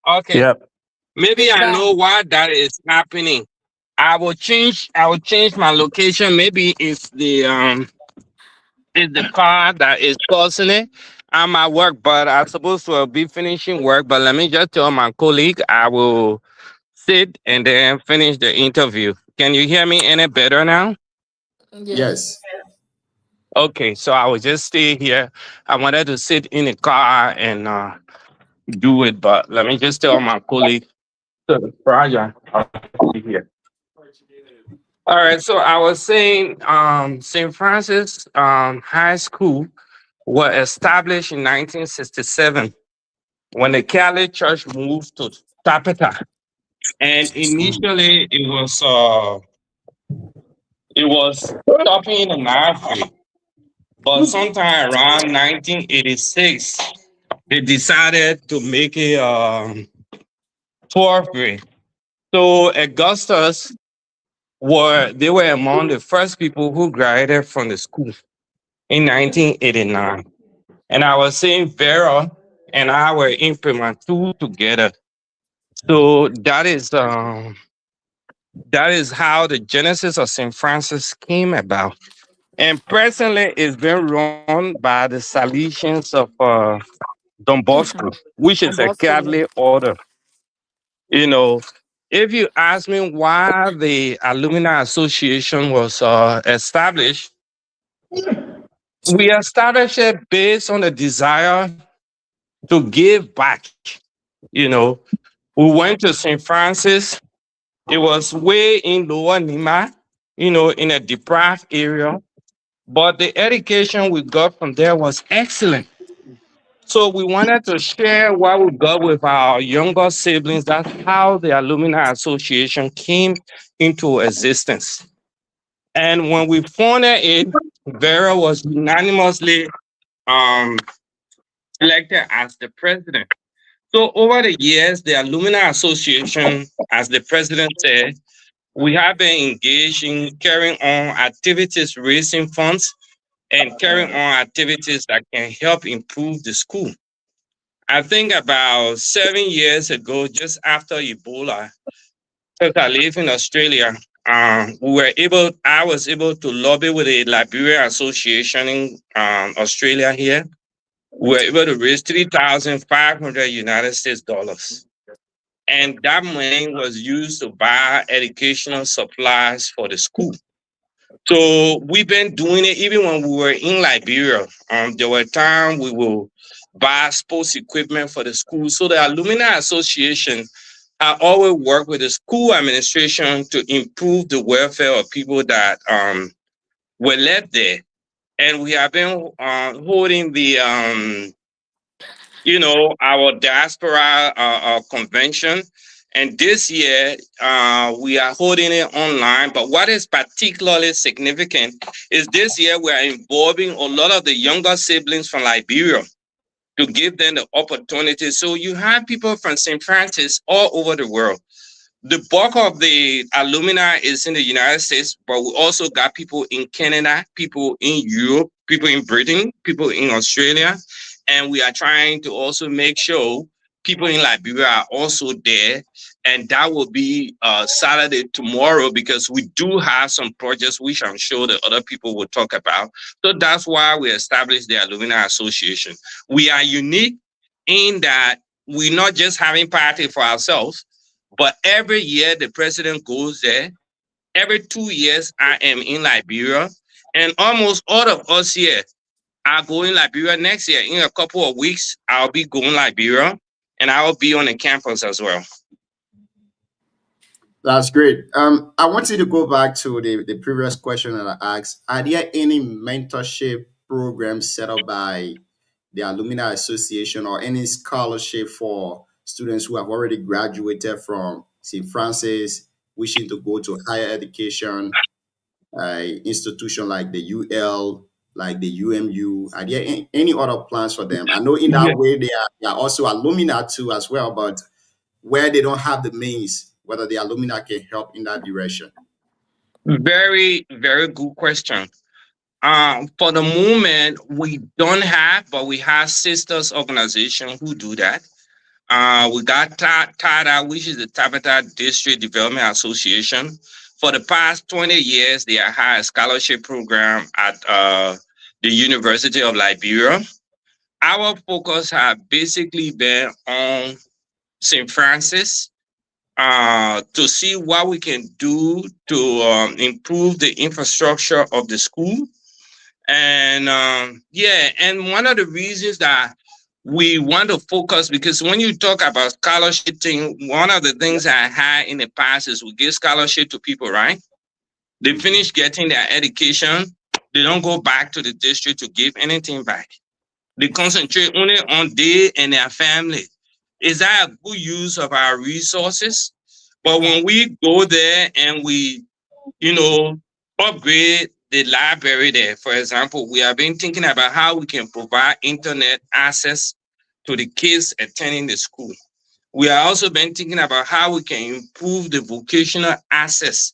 Okay. Yep. Maybe It's I bad. know why that is happening. I will change my location. Maybe it's the car that is causing it. I'm at work, but I'm supposed to be finishing work. But let me just tell my colleague I will sit and then finish the interview. Can you hear me any better now? Yes. Yes. Okay, so I will just stay here. I wanted to sit in the car and do it, but let me just tell my colleague the project. I'll be here. All right, so I was saying St. Francis High School was established in 1967 when the Catholic Church moved to Tapeta. And initially it was stopping in ninth grade. But sometime around 1986, they decided to make it 12th grade. So Augustus they were among the first people who graduated from the school in 1989. And I was saying Vera and I were in Prima 2 together. So that is how the genesis of St. Francis came about. And presently it's been run by the Salesians of Don Bosco, which I'm is a Boston. Catholic order. You know, if you ask me why the Alumni Association was established, we established it based on the desire to give back. You know, we went to St. Francis. It was way in Lower Nima, in a deprived area. But the education we got from there was excellent. So we wanted to share what we got with our younger siblings. That's how the Alumni Association came into existence. And when we founded it, Vera was unanimously um, elected as the president. So over the years, the Alumni Association, as the president said, we have been engaged in carrying on activities, raising funds, and carrying on activities that can help improve the school. I think about 7 years ago, just after Ebola, because I live in Australia, I was able to lobby with the Liberia Association in Australia here. We were able to raise 3,500 United States dollars. And that money was used to buy educational supplies for the school. So we've been doing it even when we were in Liberia. There were times we will buy sports equipment for the school. So the Alumni Association, I always work with the school administration to improve the welfare of people that were left there. and we have been holding the our diaspora convention. And this year, we are holding it online. But what is particularly significant is this year we are involving a lot of the younger siblings from Liberia to give them the opportunity. So you have people from St. Francis all over the world. The bulk of the alumni is in the United States, but we also got people in Canada, people in Europe, people in Britain, people in Australia. And we are trying to also make sure people in Liberia are also there. And that will be Saturday tomorrow, because we do have some projects which I'm sure the other people will talk about. So that's why we established the Alumni Association. We are unique in that we're not just having party for ourselves, but every year the president goes there. Every 2 years I am in Liberia, and almost all of us here are going Liberia next year. In a couple of weeks, I'll be going Liberia, and I will be on the campus as well. That's great. I want you to go back to the previous question that I asked. Are there any mentorship programs set up by the Alumni Association, or any scholarship for students who have already graduated from St. Francis, wishing to go to higher education, institution like the UL, like the UMU? Are there any other plans for them? I know in that Yeah. way they are also alumni too as well, but where they don't have the means, whether the alumni can help in that direction. Very, very good question. For the moment, we don't have, but we have sisters organization who do that. We got TADA, which is the Tabata District Development Association. For the past 20 years, they have had a scholarship program at the University of Liberia. Our focus has basically been on St. Francis, to see what we can do to improve the infrastructure of the school. And and one of the reasons that we want to focus, because when you talk about scholarship thing, one of the things I had in the past is we give scholarship to people, right? They finish getting their education, they don't go back to the district to give anything back. They concentrate only on they and their family. Is that a good use of our resources? But when we go there and we, you know, upgrade the library there, for example, we have been thinking about how we can provide internet access to the kids attending the school. We have also been thinking about how we can improve the vocational access.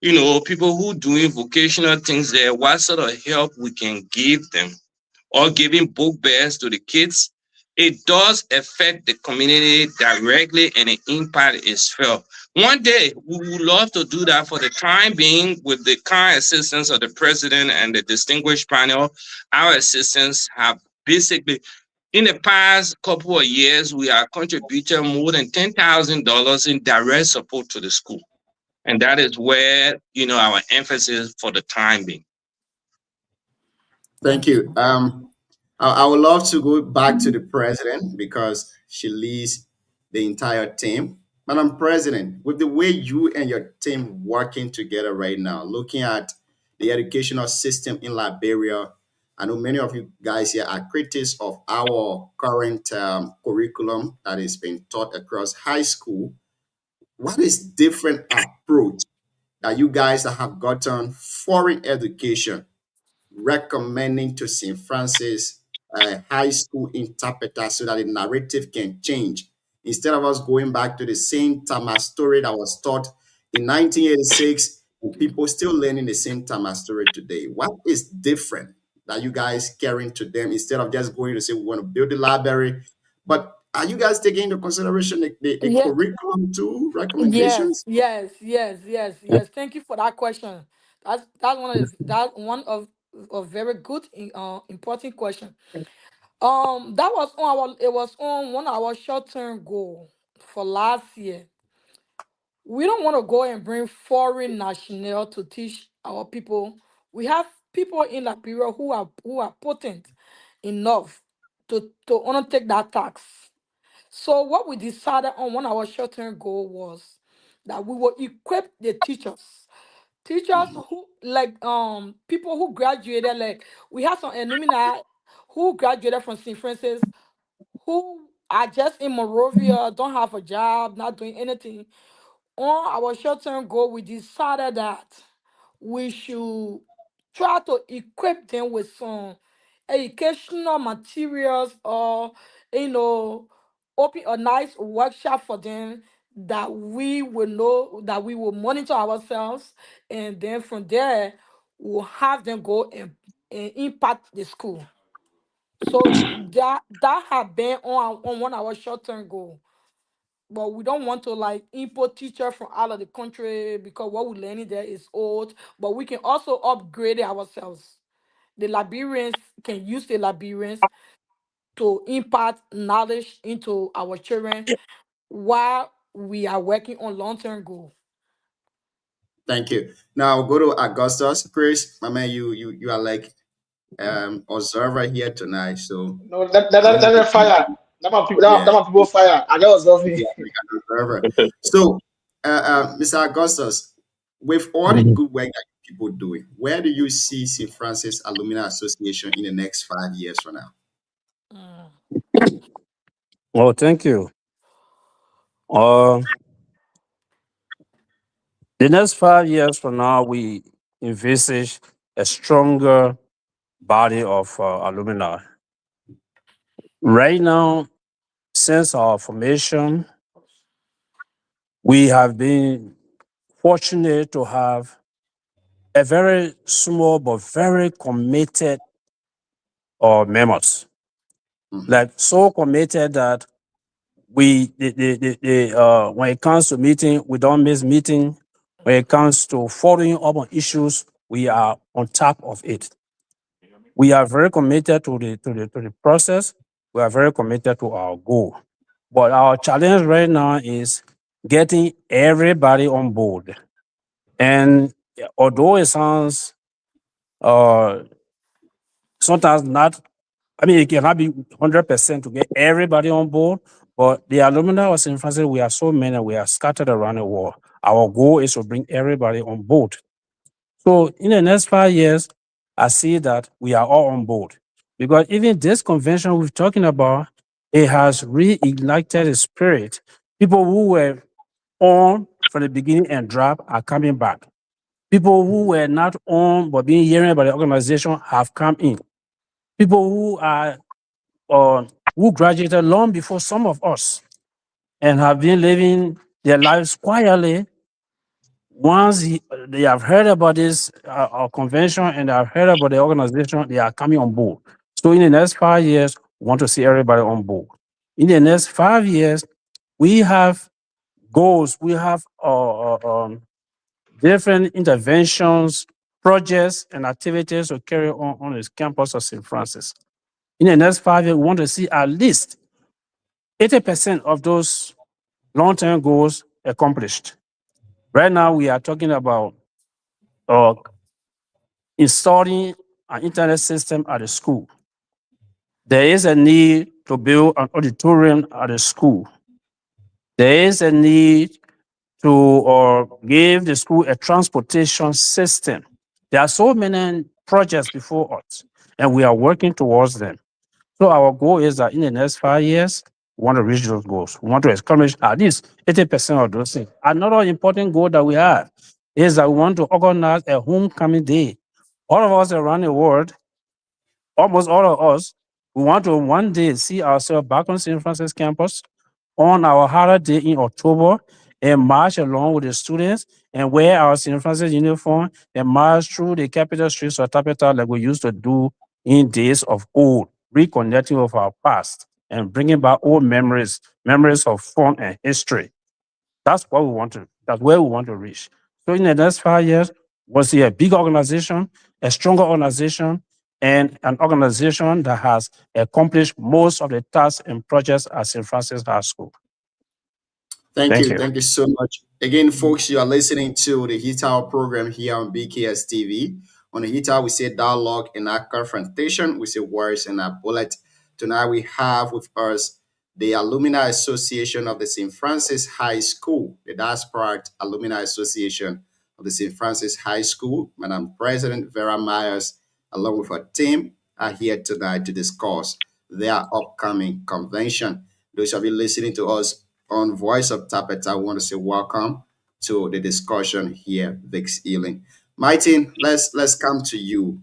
You know, people who doing vocational things there, what sort of help we can give them, or giving book bags to the kids. It does affect the community directly, and the impact is felt. One day, we would love to do that. For the time being, with the kind assistance of the president and the distinguished panel, our assistants have basically, in the past couple of years, we have contributed more than $10,000 in direct support to the school. And that is where, our emphasis for the time being. Thank you. I would love to go back to the president because she leads the entire team. Madam President, with the way you and your team working together right now, looking at the educational system in Liberia, I know many of you guys here are critics of our current curriculum that is being taught across high school. What is different approach that you guys that have gotten foreign education recommending to St. Francis High School interpreter so that the narrative can change? Instead of us going back to the same Tama story that was taught in 1986, and people still learning the same Tama story today. What is different that you guys carrying to them instead of just going to say we want to build the library? But are you guys taking into consideration the Yeah. curriculum too, Yes, recommendations? yes. Thank you for that question. That's one of a very good important question. That was on our it was on one of our short term goal for last year. We don't want to go and bring foreign national to teach our people. We have people in Liberia who are potent enough to undertake that tax. So what we decided on one of our short-term goal was that we will equip the teachers teachers who like people who graduated, like we have some alumni who graduated from St. Francis who are just in Morovia, don't have a job, not doing anything. On our short-term goal, we decided that we should try to equip them with some educational materials, or you know open a nice workshop for them, that we will know, that we will monitor ourselves, and then from there we'll have them go and impact the school. So that have been on one of our short-term goal. But we don't want to like import teacher from out of the country, because what we're learning there is old. But we can also upgrade it ourselves. The Liberians can use the Liberians to impart knowledge into our children while we are working on long-term goal. Thank you. Now go to Augustus. Chris, my man, you are like observer here tonight. So No, that is fire. yeah, That man people fire. I just love me. yeah, like an observer. So Mr. Augustus, with all the good work that people doing, where do you see St. Francis Alumni Association in the next 5 years from now? Mm. Well, thank you. Uh, the next 5 years from now, we envisage a stronger body of alumni. Right now, since our formation, we have been fortunate to have a very small but very committed members. Like so committed that when it comes to meeting, we don't miss meeting. When it comes to following up on issues, we are on top of it. We are very committed to the process. We are very committed to our goal. But our challenge right now is getting everybody on board. And although it sounds uh, sometimes not, I mean, it cannot be 100% to get everybody on board, but the alumni of St. Francis, we are so many, we are scattered around the world. Our goal is to bring everybody on board. So in the next 5 years, I see that we are all on board. Because even this convention we're talking about, it has reignited the spirit. People who were on from the beginning and drop are coming back. People who were not on but being hearing about the organization have come in. People who are who graduated long before some of us and have been living their lives quietly. Once they have heard about this our convention and they have heard about the organization, they are coming on board. So in the next 5 years, we want to see everybody on board. In the next 5 years, we have goals, we have different interventions, projects, and activities to carry on this campus of St. Francis. In the next 5 years, we want to see at least 80% of those long-term goals accomplished. Right now, we are talking about installing an internet system at the school. There is a need to build an auditorium at the school. There is a need to give the school a transportation system. There are so many projects before us, and we are working towards them. So our goal is that in the next 5 years, we want to reach those goals. We want to accomplish at least 80% of those things. Another important goal that we have is that we want to organize a homecoming day. All of us around the world, almost all of us, we want to one day see ourselves back on St. Francis campus on our holiday in October and march along with the students and wear our St. Francis uniform and march through the capital streets of Tapeta like we used to do in days of old, reconnecting with our past and bringing back old memories, memories of fun and history. That's what we want to, that's where we want to reach. So in the next 5 years, we'll see a big organization, a stronger organization, and an organization that has accomplished most of the tasks and projects at St. Francis High School. Thank Thank you. you. Thank you so much. Again, folks, you are listening to the Heat Hour program here on BKS TV. On the Heat Hour, we say dialogue and not confrontation. We say words and not bullet. Tonight, we have with us the Alumni Association of the St. Francis High School, the Diaspora Alumni Association. of the St. Francis High School. Madam President Vera Myers, along with her team, are here tonight to discuss their upcoming convention. Those of you listening to us on Voice of Tapet, I want to say welcome to the discussion here, Vix Ealing. Martin, let's come to you.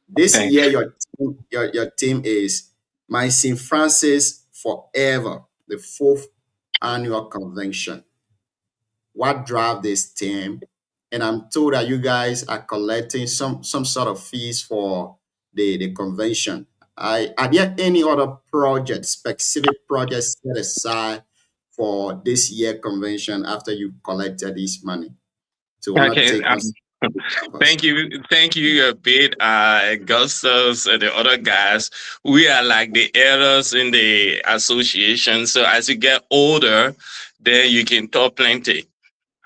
This Thank year, you. your team is My St. Francis Forever, the 4th annual convention. What drive this team? And I'm told that you guys are collecting some sort of fees for the convention. Are there any other projects, specific projects set aside for this year convention after you collected this money to Okay. undertake us? Thank you a bit, Augustus and the other guys. We are like the elders in the association. So as you get older, then you can talk plenty.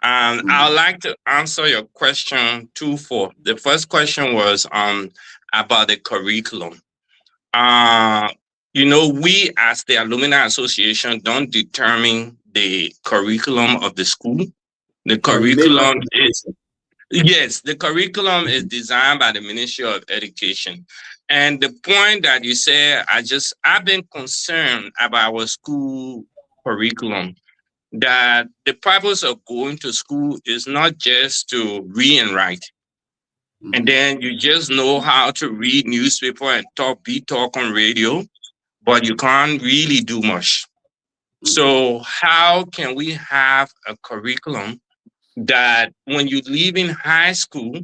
I'd like to answer your question twofold. The first question was about the curriculum. We as the Alumni Association don't determine the curriculum of the school. The curriculum is Yes, the curriculum is designed by the Ministry of Education. And the point that you said, I've been concerned about our school curriculum, that the purpose of going to school is not just to read and write. And then you just know how to read newspaper and talk on radio, but you can't really do much. So how can we have a curriculum that when you leave in high school,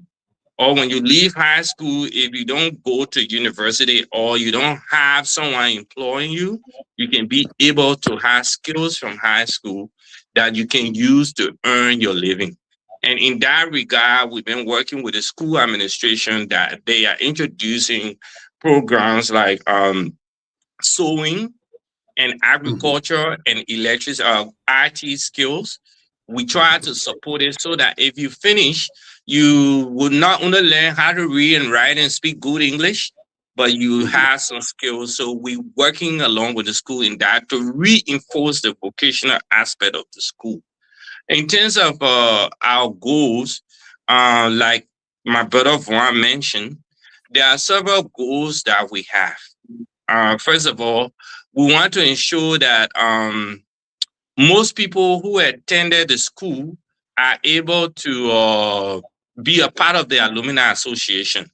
or when you leave high school, if you don't go to university or you don't have someone employing you, you can be able to have skills from high school that you can use to earn your living. And in that regard, we've been working with the school administration that they are introducing programs like sewing and agriculture and IT skills. We try to support it so that if you finish, you will not only learn how to read and write and speak good English, but you have some skills. So we're working along with the school in that to reinforce the vocational aspect of the school. In terms of our goals, like my brother Vaughn mentioned, there are several goals that we have. First of all, we want to ensure that most people who attended the school are able to be a part of the Alumni Association.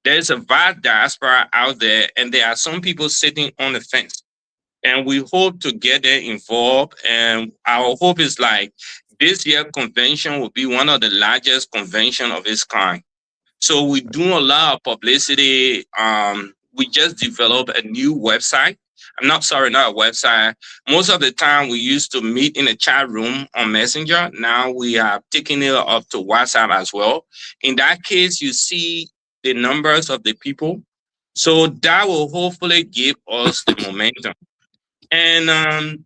There's a vast diaspora out there, and there are some people sitting on the fence. And we hope to get them involved. And our hope is like this year convention will be one of the largest convention of its kind. So we do a lot of publicity. We just developed a new website. Not a website. Most of the time we used to meet in a chat room on Messenger. Now we are taking it up to WhatsApp as well. In that case, you see the numbers of the people. So that will hopefully give us the momentum. And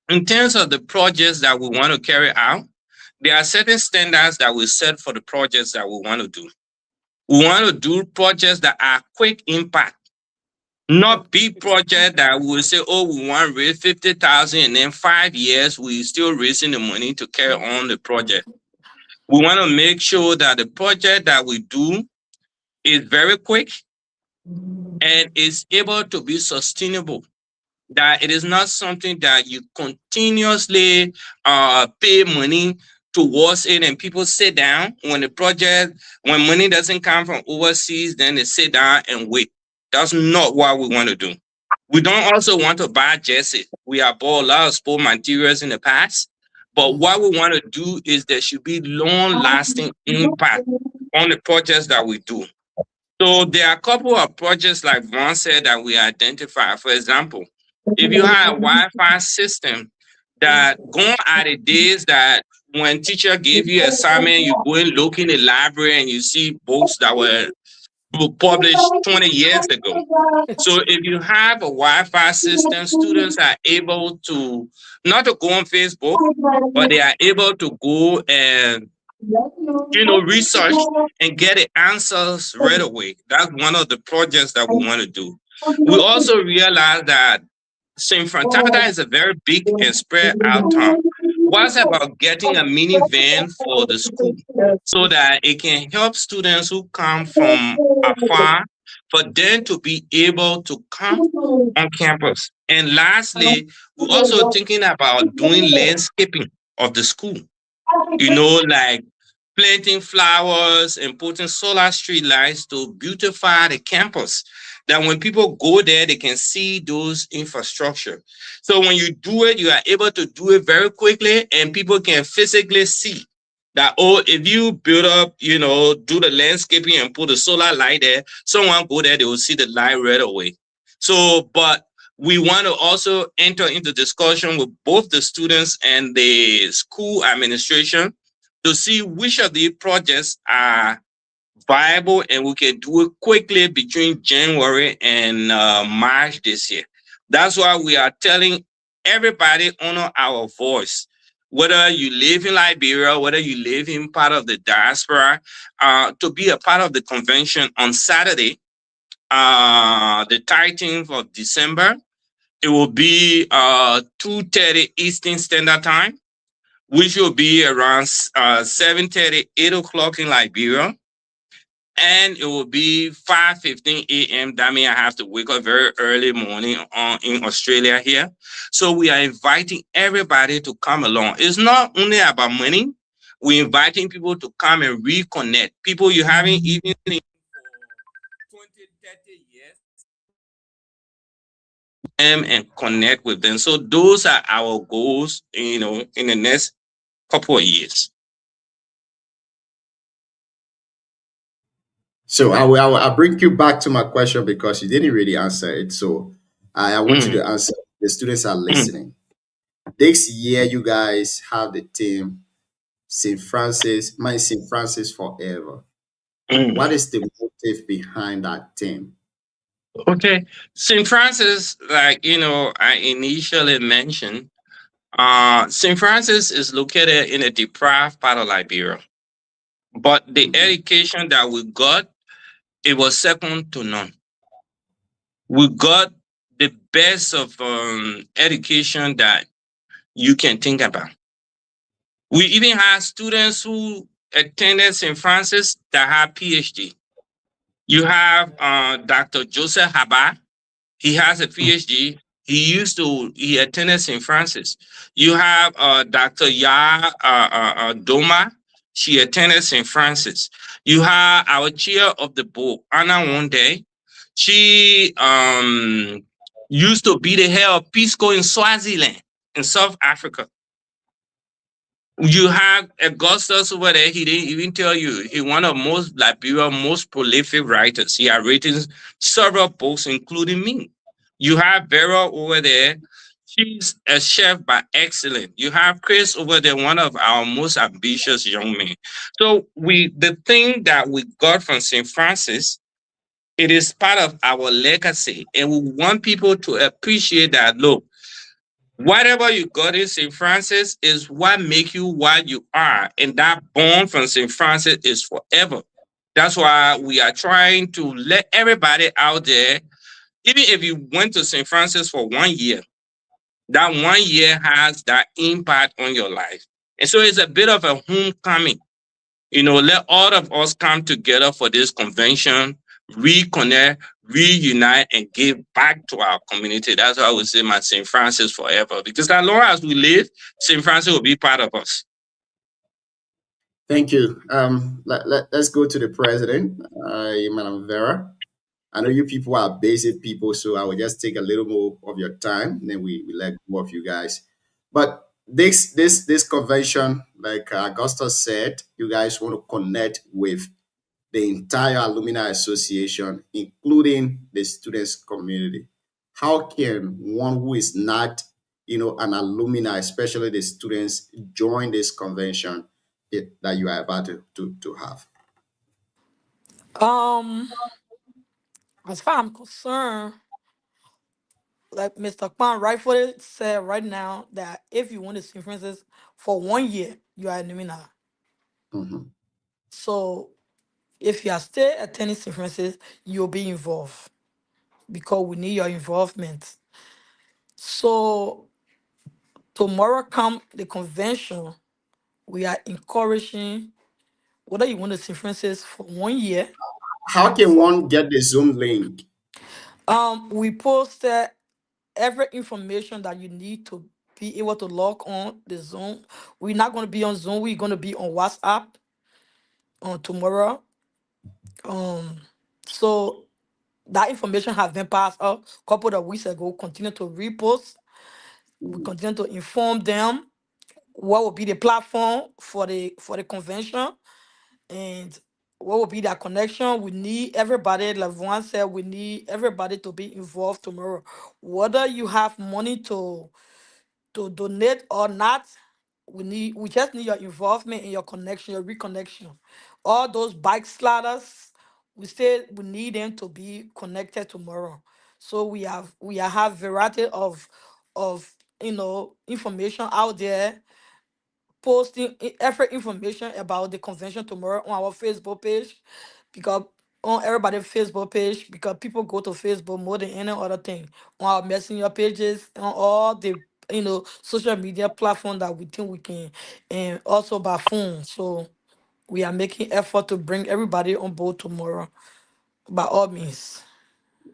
in terms of the projects that we want to carry out, there are certain standards that we set for the projects that we want to do. We want to do projects that are quick impact. Not big project that we say, we want to raise 50,000 and then 5 years, we're still raising the money to carry on the project. We want to make sure that the project that we do is very quick and is able to be sustainable. That it is not something that you continuously pay money towards it and people sit down when money doesn't come from overseas, then they sit down and wait. That's not what we want to do. We don't also want to buy jerseys. We have bought a lot of sport materials in the past, but what we want to do is there should be long-lasting impact on the projects that we do. So there are a couple of projects, like Vaughn said, that we identify. For example, if you have a Wi-Fi system, that gone are the days that when teacher gave you assignment, you go and look in the library and you see books that were published 20 years ago. So if you have a Wi-Fi system, students are able to not to go on Facebook, but they are able to go and research and get the answers right away. That's one of the projects that we want to do. We also realize that St. Francis is a very big and spread out town. was about getting a minivan for the school so that it can help students who come from afar for them to be able to come on campus. And lastly, we're also thinking about doing landscaping of the school, like planting flowers and putting solar street lights to beautify the campus. That when people go there, they can see those infrastructure. So when you do it, you are able to do it very quickly and people can physically see that, oh, if you build up, do the landscaping and put a solar light there, someone go there, they will see the light right away. So, but we want to also enter into discussion with both the students and the school administration to see which of the projects are viable and we can do it quickly between January and March this year. That's why we are telling everybody honor our voice. Whether you live in Liberia, whether you live in part of the diaspora, to be a part of the convention on Saturday, the 13th of December. It will be 2:30 Eastern Standard Time, which will be around 7:30, 8 o'clock in Liberia. And it will be 5:15 a.m. That means I have to wake up very early morning in Australia here. So we are inviting everybody to come along. It's not only about money. We're inviting people to come and reconnect. People you haven't even seen for 20, 30 years. And connect with them. So those are our goals, in the next couple of years. So I'll bring you back to my question because you didn't really answer it. So I want you to answer. The students are listening. This year, you guys have the theme St. Francis Forever. What is the motive behind that theme? Okay. St. Francis, I initially mentioned, St. Francis is located in a deprived part of Liberia. But the education that we got, it was second to none. We got the best of education that you can think about. We even have students who attended St. Francis that have PhD. You have Dr. Joseph Haba. He has a PhD. He attended St. Francis. You have Dr. Doma. She attended St. Francis. You have our chair of the board, Anna Wonde. She used to be the head of Peace Corps in Swaziland, in South Africa. You have Augustus over there. He didn't even tell you. He's one of Liberia's most prolific writers. He has written several books, including me. You have Vera over there. She's a chef by excellence. You have Chris over there, one of our most ambitious young men. So the thing that we got from St. Francis, it is part of our legacy. And we want people to appreciate that, look, whatever you got in St. Francis is what makes you what you are. And that bond from St. Francis is forever. That's why we are trying to let everybody out there, even if you went to St. Francis for 1 year, that 1 year has that impact on your life. And so it's a bit of a homecoming. Let all of us come together for this convention, reconnect, reunite, and give back to our community. That's why I would say my St. Francis forever. Because as long as we live, St. Francis will be part of us. Thank you. Let's go to the president, Madam Vera. I know you people are basic people, so I will just take a little more of your time, and then we let go of you guys. But this convention, like Augustus said, you guys want to connect with the entire alumni association, including the students community. How can one who is not, an alumni, especially the students, join this convention that you are about to have? As far as I'm concerned, like Mr. Kwan rightfully said right now, that if you want to see Francis for 1 year, you are a alumni. So if you are still attending St. Francis, you'll be involved because we need your involvement. So tomorrow come the convention, we are encouraging whether you want the St. Francis for 1 year. How can one get the Zoom link? We posted every information that you need to be able to log on the Zoom. We're not going to be on Zoom. We're going to be on WhatsApp on tomorrow. So that information has been passed out a couple of weeks ago. Continue to repost. We continue to inform them what will be the platform for the convention and what will be that connection. We need everybody, like Juan said, we need everybody to be involved tomorrow. Whether you have money to donate or not, we just need your involvement and your connection, your reconnection. All those bike sliders, we need them to be connected tomorrow. So we have variety of information out there, posting every information about the convention tomorrow on our Facebook page, because on everybody's Facebook page, because people go to Facebook more than any other thing, on our messenger pages, on all the social media platform that we think we can, and also by phone. So we are making effort to bring everybody on board tomorrow by all means.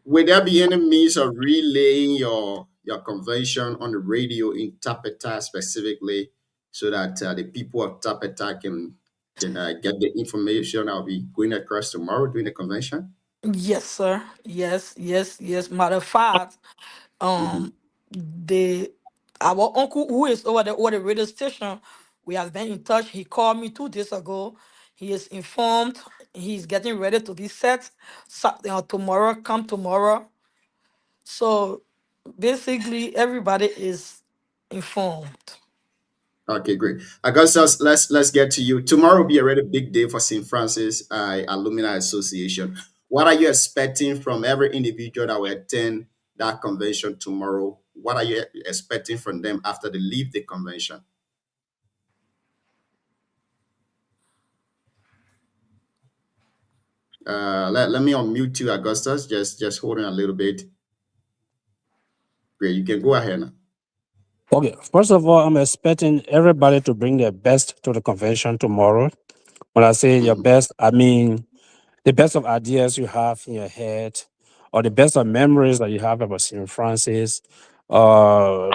Will there be any means of relaying your convention on the radio in Tapeta specifically, so that the people of Tapeta can get the information I'll be going across tomorrow during the convention? Yes, sir. Yes, yes, yes. Matter of fact, Mhm. the our uncle who is over the radio station, we have been in touch. He called me 2 days ago. He is informed. He's getting ready to be set. Tomorrow, come tomorrow. So basically, everybody is informed. Okay, great. Augustus, let's get to you. Tomorrow will be a really big day for St. Francis Alumni Association. What are you expecting from every individual that will attend that convention tomorrow? What are you expecting from them after they leave the convention? Let me unmute you, Augustus. Just hold on a little bit. Great, you can go ahead now. Okay, first of all, I'm expecting everybody to bring their best to the convention tomorrow. When I say your best, I mean the best of ideas you have in your head, or the best of memories that you have about St. Francis, the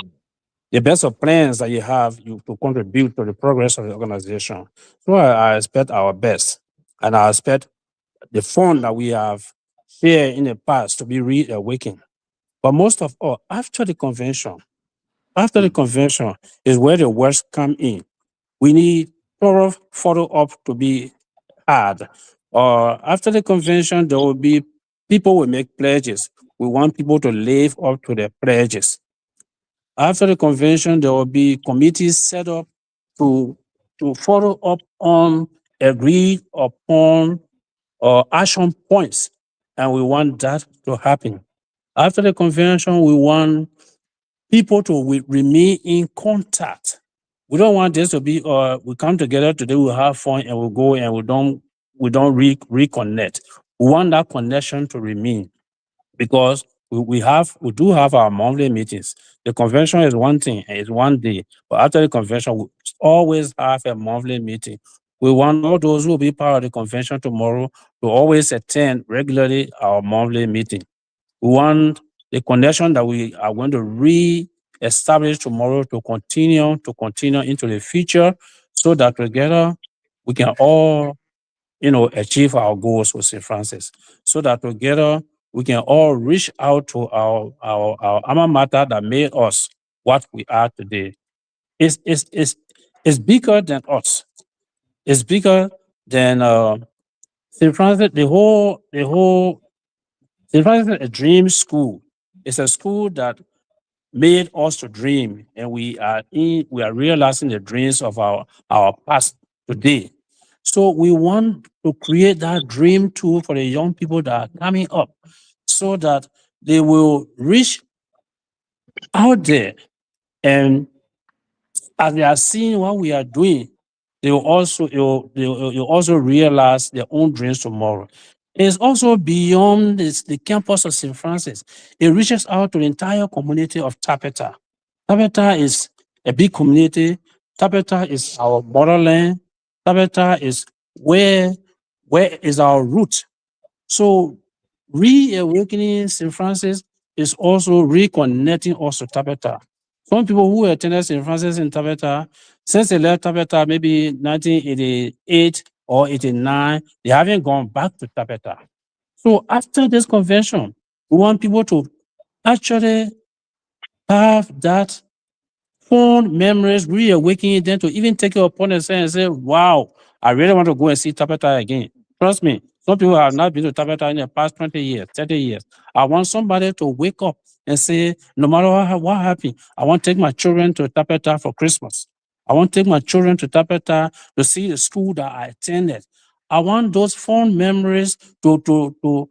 best of plans that you have to contribute to the progress of the organization. So I expect our best, and I expect the fun that we have shared in the past to be reawakened. But most of all, after the convention is where the works come in. We need thorough follow-up to be had. After the convention, there will be people will make pledges. We want people to live up to their pledges. After the convention, there will be committees set up to follow up on agreed upon action points, and we want that to happen. After the convention, we want people to remain in contact. We don't want this to be we come together today, we'll have fun, and we'll go and we don't reconnect. We want that connection to remain, because we do have our monthly meetings. The convention is one thing and it's one day, but after the convention, we always have a monthly meeting. We want all those who will be part of the convention tomorrow to always attend regularly our monthly meeting. We want the connection that we are going to re-establish tomorrow to continue into the future, so that together we can all, achieve our goals with St. Francis. So that together we can all reach out to our alma mater that made us what we are today. It's bigger than us. It's bigger than St. Francis. The whole St. Francis is a dream school. It's a school that made us to dream, and we are realizing the dreams of our past today. So we want to create that dream tool for the young people that are coming up, so that they will reach out there, and as they are seeing what we are doing, they will also realize their own dreams tomorrow. It's also beyond the campus of St. Francis. It reaches out to the entire community of Tapeta. Tapeta is a big community. Tabeta is our motherland. Tabeta is where is our root. So reawakening St. Francis is also reconnecting us to Tabeta. Some people who attended St. Francis in Tabeta, since they left Tabeta, maybe 1988 or 89, they haven't gone back to Tabeta. So after this convention, we want people to actually have that fond memories, reawakening them to even take it upon themselves and say, wow, I really want to go and see Tabeta again. Trust me, some people have not been to Tabeta in the past 20 years, 30 years. I want somebody to wake up and say, no matter what happened, I want to take my children to Tabeta for Christmas. I want to take my children to Tabeta to see the school that I attended. I want those fond memories to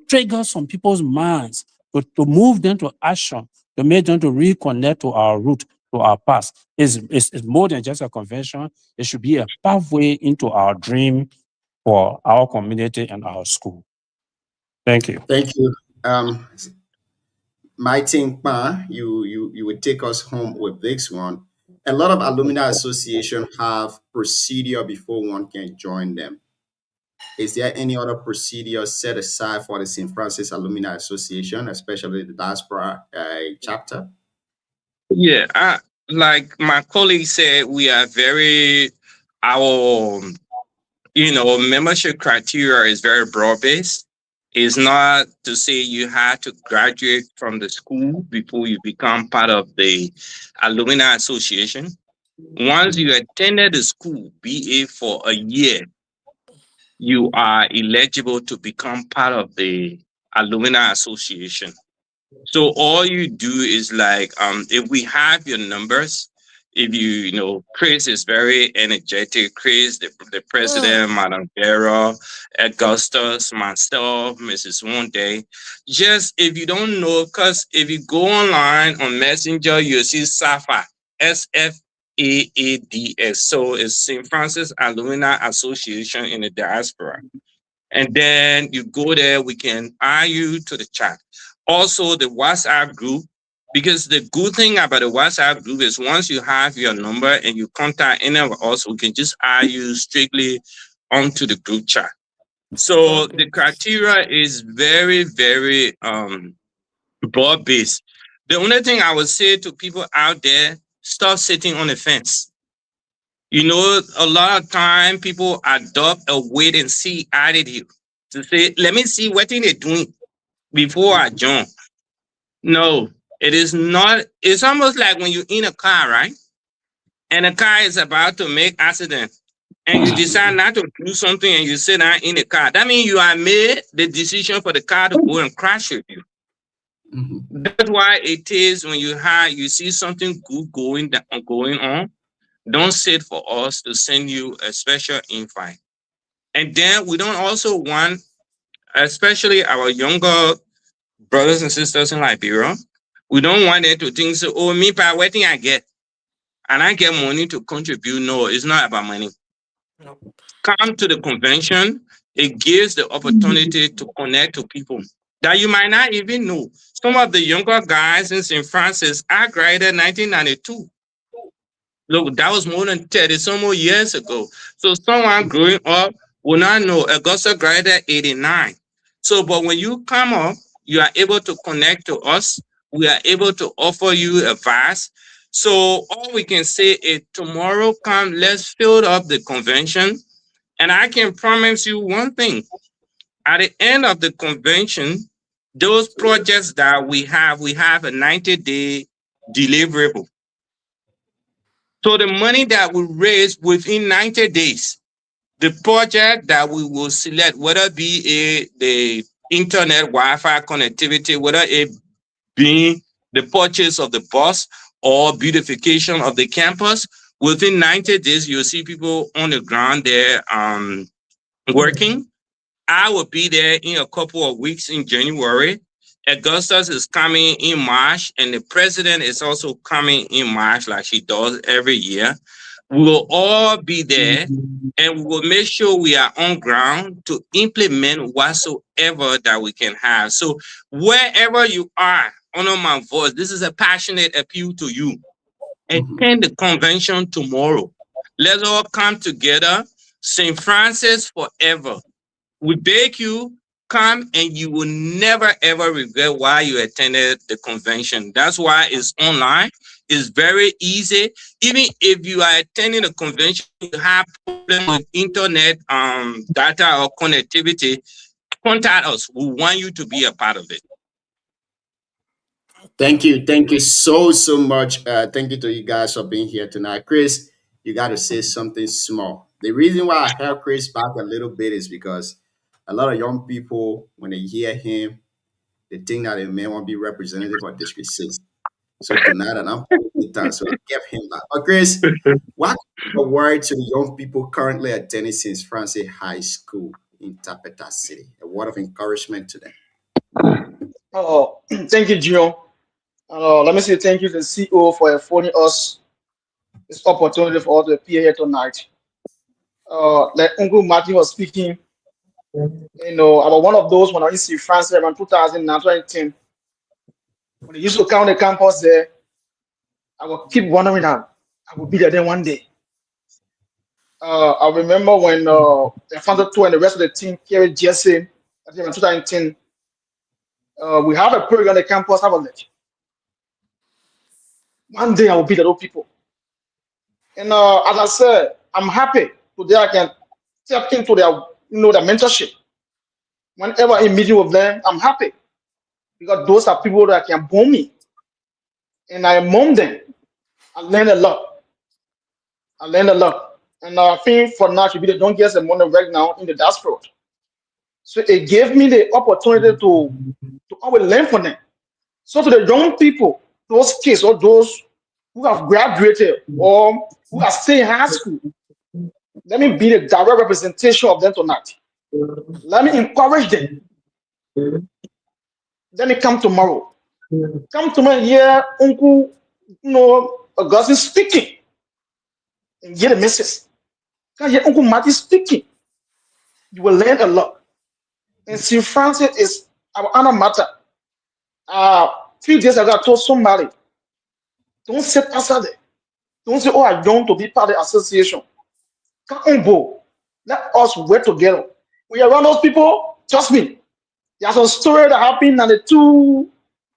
trigger some people's minds, to move them to action, to make them to reconnect to our root, to our past. It's more than just a convention. It should be a pathway into our dream for our community and our school. Thank you. Thank you. Mighty Pa, you would take us home with this one. A lot of alumni association have procedure before one can join them. Is there any other procedure set aside for the St. Francis Alumni Association, especially the diaspora chapter? Yeah, like my colleague said, we are very our membership criteria is very broad based. It's not to say you have to graduate from the school before you become part of the alumni association. Once you attended the school, be it for a year, you are eligible to become part of the alumni association. So all you do is like if we have your numbers, if Chris is very energetic, Chris, the president, Madam Vera, Augustus, myself, Mrs. One Day. Just if you don't know, because if you go online on Messenger, you'll see SAFA, SFAADS. So it's St. Francis Alumni Association in the Diaspora. And then you go there, we can add you to the chat. Also, the WhatsApp group, because the good thing about the WhatsApp group is once you have your number and you contact any of us, we can just add you strictly onto the group chat. So the criteria is very, very broad-based. The only thing I would say to people out there, stop sitting on the fence. A lot of time people adopt a wait-and-see attitude to say, let me see what they're doing before I join. No, it is not. It's almost like when you're in a car, right? And the car is about to make accident and you decide not to do something and you sit down in the car. That means you have made the decision for the car to go and crash with you. Mm-hmm. That's why it is when you see something good going on, don't sit for us to send you a special invite. And then we don't also want, especially our younger brothers and sisters in Liberia, we don't want them to think, so, oh, me, by what thing I get? And I get money to contribute. No, it's not about money. No. Come to the convention. It gives the opportunity to connect to people that you might not even know. Some of the younger guys in St. Francis, I graduated in 1992. Look, that was more than 30 some more years ago. So someone growing up will not know. Augusta graduated 89. So, but when you come up, you are able to connect to us. We are able to offer you advice. So all we can say is tomorrow come, let's fill up the convention. And I can promise you one thing. At the end of the convention, those projects that we have a 90-day deliverable. So the money that we raise within 90 days, the project that we will select, whether it be the internet Wi-Fi connectivity, whether it be the purchase of the bus or beautification of the campus, within 90 days, you'll see people on the ground there working. I will be there in a couple of weeks in January. Augustus is coming in March, and the president is also coming in March, like she does every year. We will all be there, and we will make sure we are on ground to implement whatsoever that we can have. So wherever you are, honor my voice. This is a passionate appeal to you. attend the convention tomorrow. Let's all come together. St. Francis forever. We beg you, come, and you will never ever regret why you attended the convention. That's why it's online. It's very easy. Even if you are attending a convention, you have problem with internet data or connectivity, contact us. We want you to be a part of it. Thank you so much. Thank you to you guys for being here tonight. Chris, you got to say something small. The reason why I held Chris back a little bit is because a lot of young people, when they hear him, they think that they may want to be representative of District 6. So tonight, and I'm putting it down, so I kept him back. But Chris, what a word to the young people currently attending St. Francis High School in Tapeta City? A word of encouragement to them. Thank you, Gio. Let me say thank you to the CEO for affording us this opportunity for us to appear here tonight. Like Uncle Martin was speaking, you know, about one of those when I used to France around 2009, 2010. When they used to count the campus there, I would keep wondering how I would be there then one day. I remember when the founder two and the rest of the team carried Jesse, I think in 2010. We have a program on the campus. I was like, one day I will be the those people. And as I said, I'm happy today I can step into their, their mentorship. Whenever I'm meeting with them, I'm happy because those are people that can bond me, and I among them, I learned a lot. And I think for now, should be the don't get the money right now in the diaspora. So it gave me the opportunity to always learn from them. So to the young people, those kids or those who have graduated or who are still in high school, let me be the direct representation of them tonight. Let me encourage them. Let me come tomorrow. Come tomorrow and hear Uncle, Augustine speaking. And hear the message. Can hear Uncle Martin speaking. You will learn a lot. And St. Francis is our honor matter. A few days ago, I told somebody, don't sit outside there. Don't say, oh, I don't to be part of the association. Come on, go. Let us work together. We are around those people, trust me. There's some story that happened in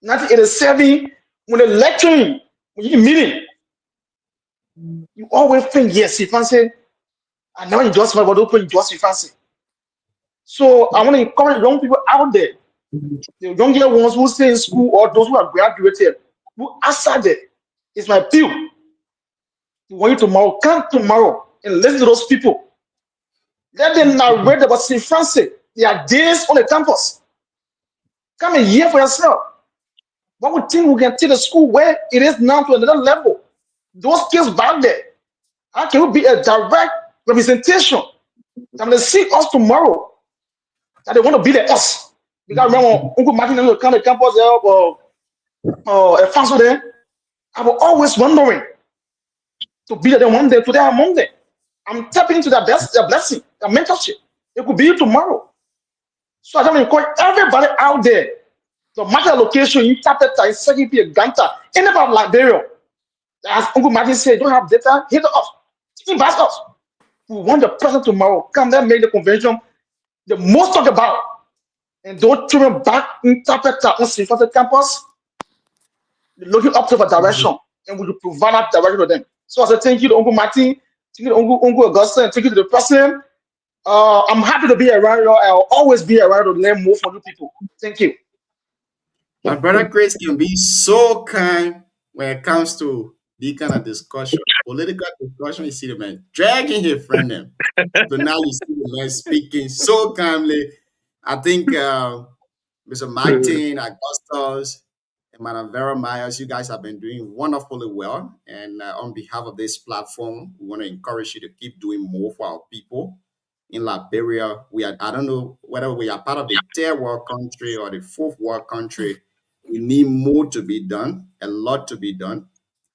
1987, when they're lecturing, when you're meeting. You always think, yes, if I say, I never enjoy somebody, but don't enjoy if I say. So I want to encourage young people out there, the younger ones who stay in school or those who are graduated, who outside there. It's my appeal. Want you tomorrow, come tomorrow and listen to those people. Let them narrate about St. Francis. There are days on the campus. Come and hear for yourself. What we think we can take the school where it is now to another level. Those kids back there, how can we be a direct representation? And they see us tomorrow that they want to be the us. Because remember, Uncle Martin will come to the campus there or a function there. I was always wondering to be there one day, today among them. I'm tapping into their blessing, their mentorship. It could be you tomorrow. So I just want to encourage everybody out there. The matter location in Tapeta, in Second P. Ganta, anybody Liberia. As Uncle Martin said, don't have data, hit us. Invite us. We want the president tomorrow. Come there, make the convention the most talked about. And don't children back in Tapeta on St. Francis campus, looking up to the direction, and we will provide that direction to them. So I said, thank you to Uncle Martin, thank you to Uncle Augustine, and thank you to the president. I'm happy to be around you. I'll always be around to learn more from you people. Thank you. My brother Chris can be so kind when it comes to the kind of discussion, political discussion. You see the man dragging his friend them. So now you see the man speaking so calmly. I think Mr. Martin, Augustus, and Madam Vera Myers, you guys have been doing wonderfully well. And on behalf of this platform, we want to encourage you to keep doing more for our people in Liberia. I don't know whether we are part of the third world country or the fourth world country. We need more to be done, a lot to be done.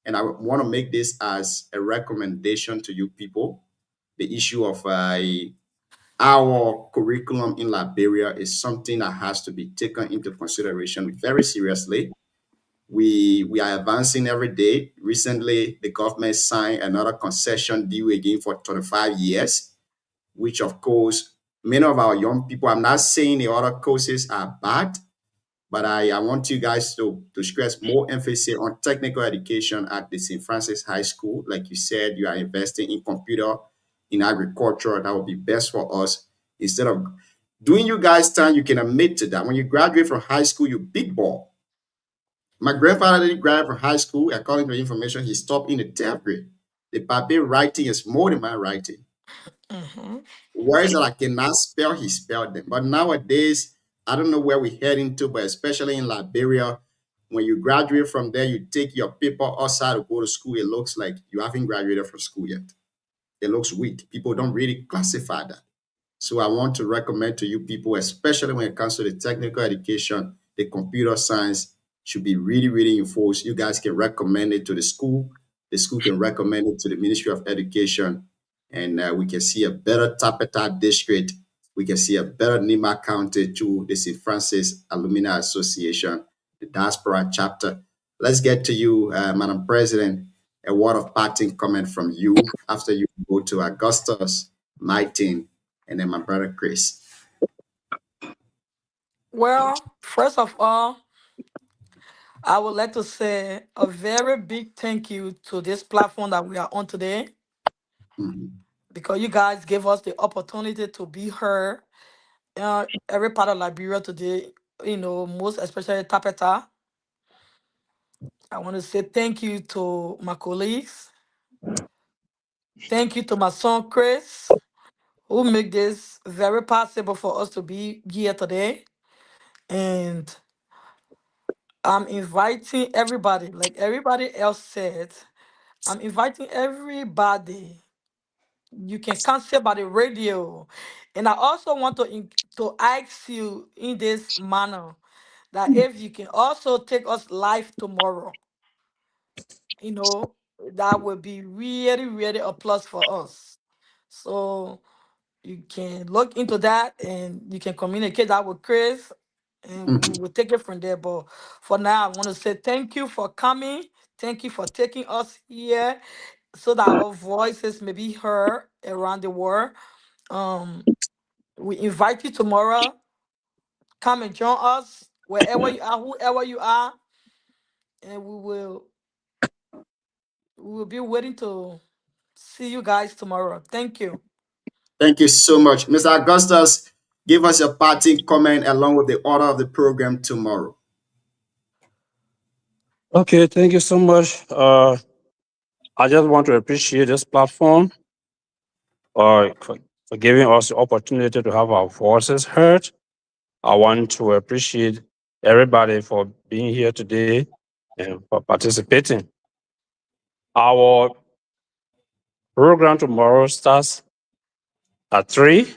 And I want to make this as a recommendation to you people. The issue of our curriculum in Liberia is something that has to be taken into consideration very seriously. We are advancing every day. Recently, the government signed another concession deal again for 25 years, which of course, many of our young people, I'm not saying the other courses are bad, but I want you guys to stress more emphasis on technical education at the St. Francis High School. Like you said, you are investing in computer, in agriculture. That would be best for us. Instead of doing you guys' time, you can admit to that. When you graduate from high school, you big ball. My grandfather didn't graduate from high school. According to the information, he stopped in the 10th grade. The Babe writing is more than my writing. Mm-hmm. Words that I cannot spell, he spelled them. But nowadays, I don't know where we're heading to, but especially in Liberia, when you graduate from there, you take your paper outside to go to school, it looks like you haven't graduated from school yet. It looks weak. People don't really classify that. So I want to recommend to you people, especially when it comes to the technical education, the computer science should be really, really enforced. You guys can recommend it to the school. The school can recommend it to the Ministry of Education, and we can see a better Tapeta district. We can see a better Nima County through the St. Francis Alumni Association, the diaspora chapter. Let's get to you, Madam President. A word of parting comment from you after you go to Augustus, Martin, and then my brother Chris. Well, first of all, I would like to say a very big thank you to this platform that we are on today, because you guys gave us the opportunity to be heard. Every part of Liberia today, most especially Tapeta. I want to say thank you to my colleagues. Thank you to my son Chris, who make this very possible for us to be here today. And I'm inviting everybody, like everybody else said, I'm inviting everybody. You can cancel by the radio. And I also want to ask you in this manner that if you can also take us live tomorrow, you know, that would be really, really a plus for us. So you can look into that and you can communicate that with Chris and we will take it from there. But for now, I want to say thank you for coming. Thank you for taking us here so that our voices may be heard around the world. We invite you tomorrow. Come and join us wherever you are, whoever you are, and we will be waiting to see you guys tomorrow. Thank you. Thank you so much. Mr. Augustus, give us your parting comment along with the order of the program tomorrow. Okay, thank you so much. I just want to appreciate this platform for giving us the opportunity to have our voices heard. I want to appreciate everybody for being here today and for participating. Our program tomorrow starts at 3.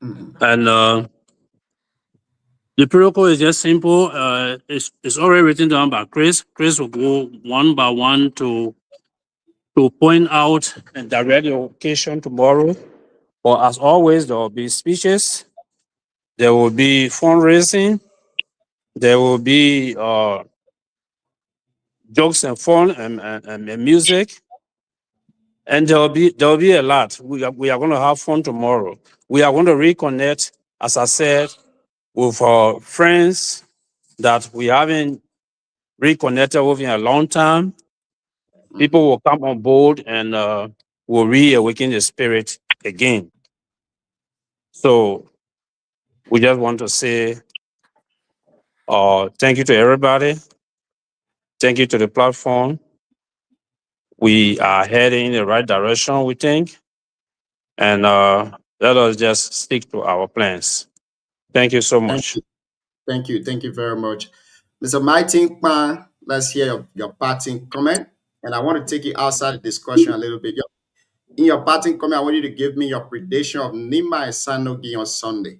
And the protocol is just simple. It's already written down by Chris. Chris will go one by one to point out and direct the occasion tomorrow. But as always, there will be speeches, there will be fundraising, there will be jokes and fun and music, and there will be a lot. We are going to have fun tomorrow. We are going to reconnect, as I said, with our friends that we haven't reconnected with in a long time. People will come on board and will reawaken the spirit again. So we just want to say thank you to everybody. Thank you to the platform. We are heading in the right direction, we think. And let us just stick to our plans. Thank you so much. Thank you. Thank you very much. Mr. Martin Pan, let's hear your parting comment. And I want to take you outside the discussion a little bit. In your parting comment, I want you to give me your prediction of Nima and Sanogi on Sunday.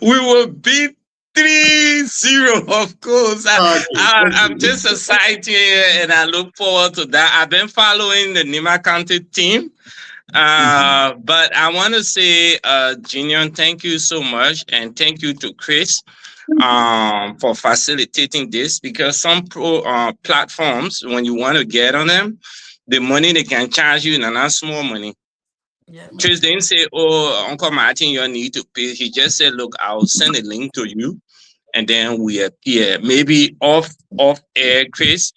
We will beat 3-0, of course. I'm just excited and I look forward to that. I've been following the Nima County team. But I want to say, Junior, thank you so much. And thank you to Chris for facilitating this, because some platforms, when you want to get on them, the money they can charge you, and not small money. Chris didn't say, "Oh, Uncle Martin, you need to pay." He just said, "Look, I'll send a link to you, and then we appear." Maybe off air, Chris.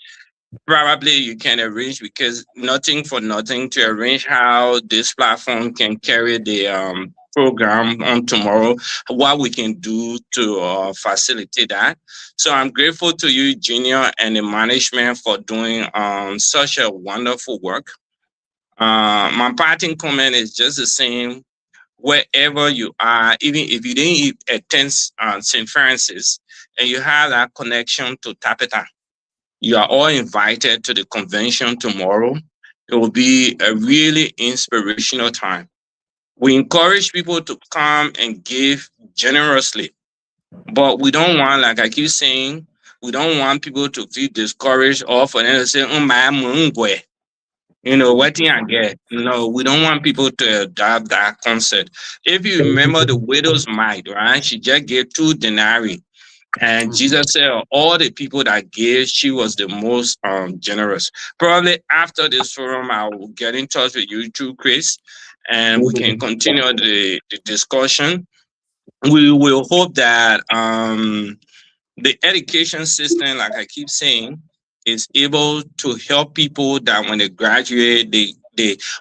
Probably you can arrange, because nothing for nothing, to arrange how this platform can carry the program on tomorrow, what we can do to facilitate that. So I'm grateful to you, Junior, and the management for doing such a wonderful work. My parting comment is just the same. Wherever you are, even if you didn't attend St. Francis and you have that connection to Tapeta, you are all invited to the convention tomorrow. It will be a really inspirational time. We encourage people to come and give generously, but we don't want, like I keep saying, we don't want people to feel discouraged or for them to say, you know, what thing I get. No, we don't want people to adopt that concept. If you remember the widow's mite, right? She just gave 2 denarii. And Jesus said, all the people that gave, she was the most generous. Probably after this forum, I will get in touch with you too, Chris, and we can continue the discussion. We will hope that the education system, like I keep saying, is able to help people that when they graduate,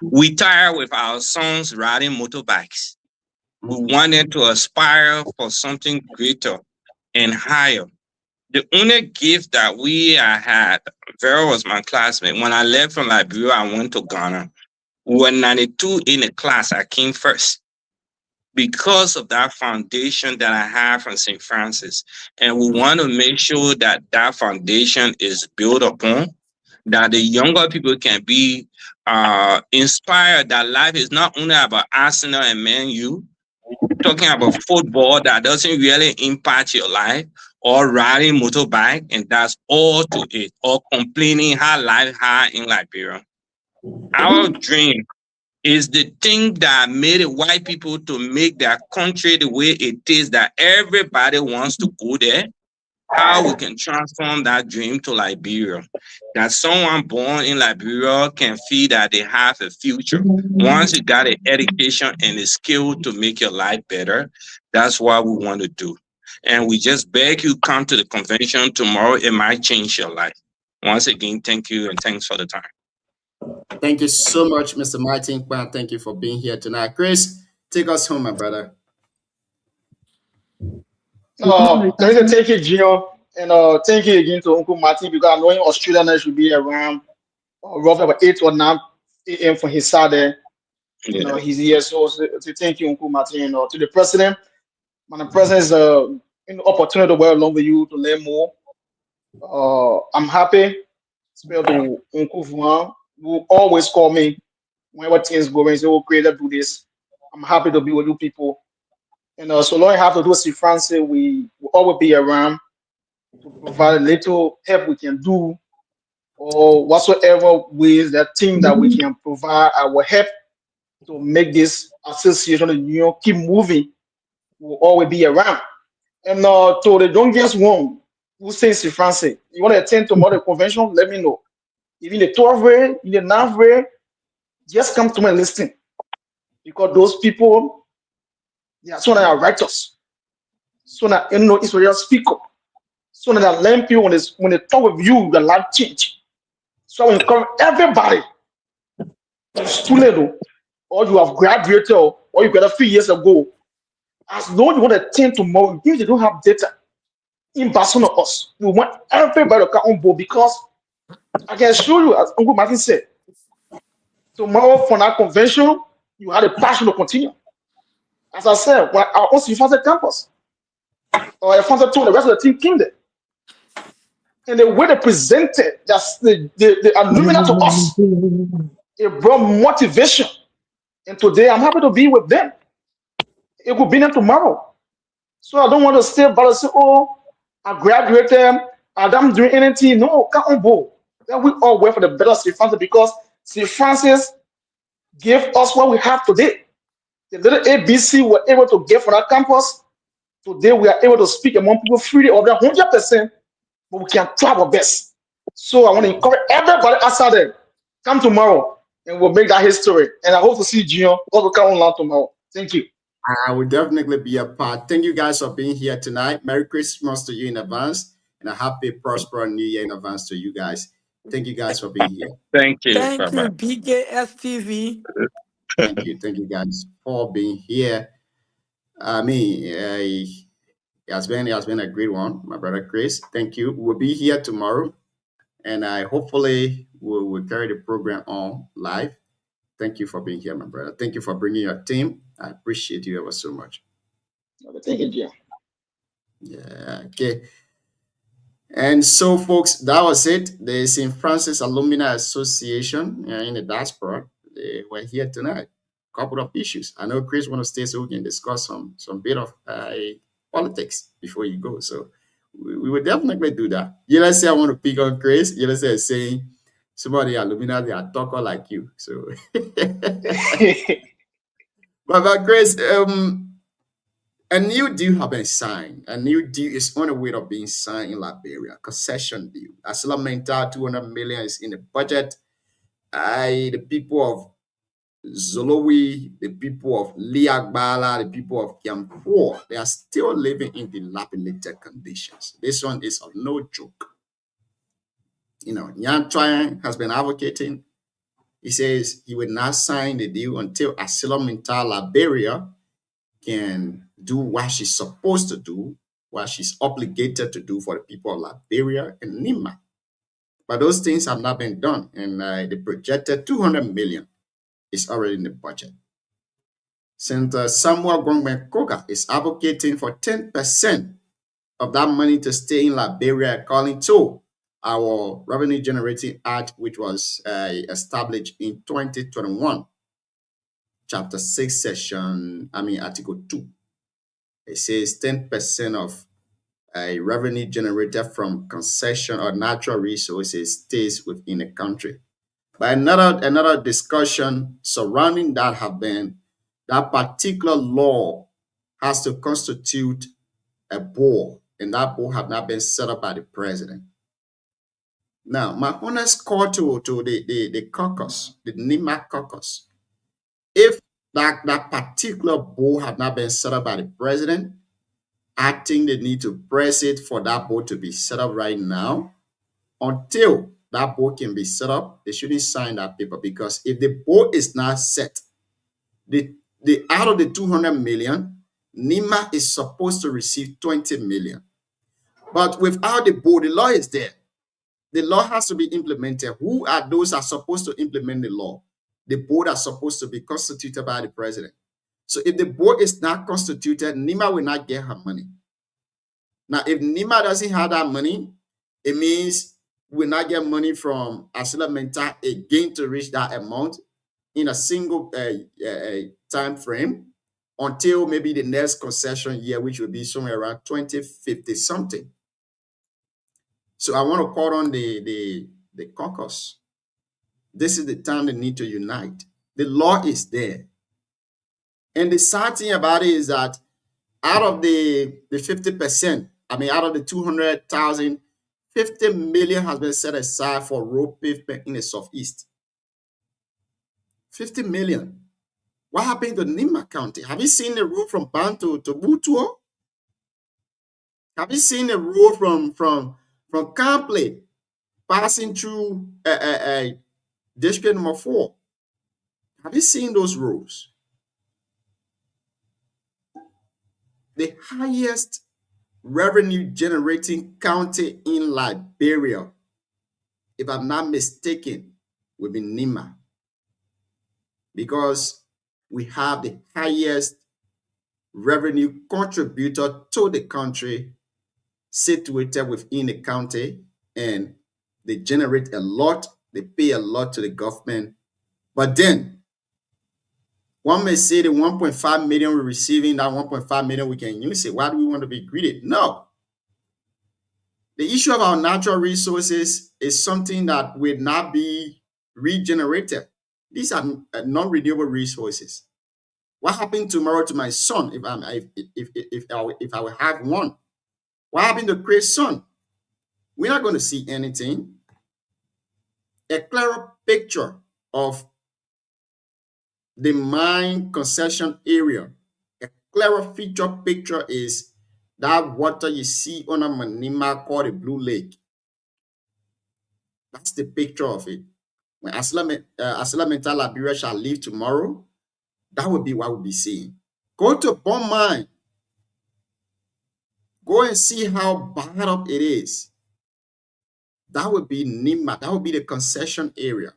we tire with our sons riding motorbikes. We want them to aspire for something greater and higher. The only gift that we had, Vera was my classmate. When I left from Liberia, I went to Ghana. We were 92 in the class. I came first because of that foundation that I have from St. Francis. And we want to make sure that that foundation is built upon, that the younger people can be inspired that life is not only about Arsenal and Man U, talking about football that doesn't really impact your life, or riding motorbike, and that's all to it, or complaining how life hard in Liberia. Our dream is the thing that made the white people to make their country the way it is, that everybody wants to go there. How we can transform that dream to Liberia, that someone born in Liberia can feel that they have a future. Once you got an education and a skill to make your life better, that's what we want to do. And we just beg you, come to the convention tomorrow. It might change your life. Once again, thank you, and thanks for the time. Thank you so much, Mr. Martin. Thank you for being here tonight. Chris, take us home, my brother. Thank you, Gio. And thank you again to Uncle Martin, because I know in Australia should be around roughly about 8 or 9 a.m. for his side there. Yeah. You know, he's here. So thank you, Uncle Martin. To the president, the president is an opportunity to work along with you to learn more. I'm happy. To Uncle Vuan, who always call me whenever things go and say, "Oh, creator, do this." I'm happy to be with you people. And so long I have to do St. Francis, we will always be around to provide a little help we can do, or whatsoever ways that thing that we can provide our help to make this association and union keep moving. Will always be around. And to the youngest one who says St. Francis, you want to attend tomorrow convention, let me know. Even the 12th grade, in the 9th grade, just come to me and listen. Because those people, they are so that are righteous. So that you know it's real speak up. So that learn people when they talk with you, your life change. So I encourage everybody, student, or you have graduated, or you got a few years ago, as though you want to attend tomorrow, if you don't have data in Barcelona, us, we want everybody to come on board, because I can show you, as Uncle Martin said, tomorrow for that convention, you had a passion to continue. As I said, well, our own St. Francis campus, or I found the rest of the team came there. And the way they presented, that's the alumina to us, it brought motivation. And today I'm happy to be with them. It could be them tomorrow. So I don't want to stay but say, "Oh, I graduated, I'm doing anything." No, come on board. Then we all work for the better St. Francis, because St. Francis gave us what we have today. The little ABC we're able to get from our campus, Today we are able to speak among people freely of that 100%, but we can try our best. So I want to encourage everybody outside there. Come tomorrow and we'll make that history. And I hope to see Gio also come online tomorrow. Thank you. I will definitely be a part. Thank you guys for being here tonight. Merry Christmas to you in advance, and a happy, prosperous New Year in advance to you guys. Thank you guys for being here. Thank you. Thank you, Bye-bye. BKSTV. Thank you guys for being here. I mean, it has been a great one, my brother Chris. Thank you. We'll be here tomorrow, and I hopefully will carry the program on live. Thank you for being here, my brother. Thank you for bringing your team. I appreciate you ever so much. Thank you, Gio. Yeah. Okay. And so, folks, that was it. The St. Francis Alumni Association in the diaspora, they were here tonight. Couple of issues. I know Chris want to stay so we can discuss some bit of politics before you go. So we will definitely do that. You let's say I want to pick on Chris. You let's say saying somebody alumni they are talker like you. So, but Chris, a new deal has been signed. A new deal is on the way of being signed in Liberia. Concession deal. ArcelorMittal 200 million is in the budget. The people of Zolowi, the people of Liagbala, the people of Kiampo, they are still living in dilapidated conditions. This one is of no joke. You know, Yan Twain has been advocating. He says he would not sign the deal until ArcelorMittal Liberia can do what she's supposed to do, what she's obligated to do for the people of Liberia and Nima. But those things have not been done, and the projected 200 million is already in the budget. Senator Samuel Gwangben Koga is advocating for 10% of that money to stay in Liberia, according to our Revenue Generating Act, which was established in 2021, Chapter 6, Article 2. It says 10% of revenue generated from concession or natural resources stays within the country. But another discussion surrounding that have been that particular law has to constitute a board, and that board have not been set up by the president. Now, my honest call to the caucus, the NIMA caucus, if that particular board have not been set up by the president, I think they need to press it for that board to be set up right now. Until that board can be set up, they shouldn't sign that paper, because if the board is not set, the out of the 200 million, NIMA is supposed to receive 20 million. But without the board, the law is there. The law has to be implemented. Who are those that are supposed to implement the law? The board are supposed to be constituted by the president. So if the board is not constituted, NIMA will not get her money. Now, if NIMA doesn't have that money, it means we will not get money from ArcelorMittal again to reach that amount in a single time frame until maybe the next concession year, which will be somewhere around 2050 something. So I want to call on the caucus. This is the time they need to unite. The law is there. And the sad thing about it is that out of the 50%, out of the 200,000, 50 million has been set aside for road pavement in the Southeast. 50 million. What happened to Nima County? Have you seen the road from Ban to Butuo? Have you seen the road from Campley passing through district number 4? Have you seen those roads? The highest revenue generating county in Liberia, if I'm not mistaken, will be Nima, because we have the highest revenue contributor to the country situated within the county, and they generate a lot, they pay a lot to the government. But then one may say the 1.5 million we're receiving, that 1.5 million we can use it. Why do we want to be greedy? No. The issue of our natural resources is something that will not be regenerated. These are non-renewable resources. What happened tomorrow to my son if I will have one? What happened to Chris' son? We're not going to see anything. A clearer picture of the mine concession area. A clearer picture is that water you see on a Manima called the Blue Lake. That's the picture of it. When Asilamenta Liberia shall leave tomorrow, that will be what we'll be seeing. Go to Bon Mine. Go and see how bad up it is. That would be Nima. That would be the concession area.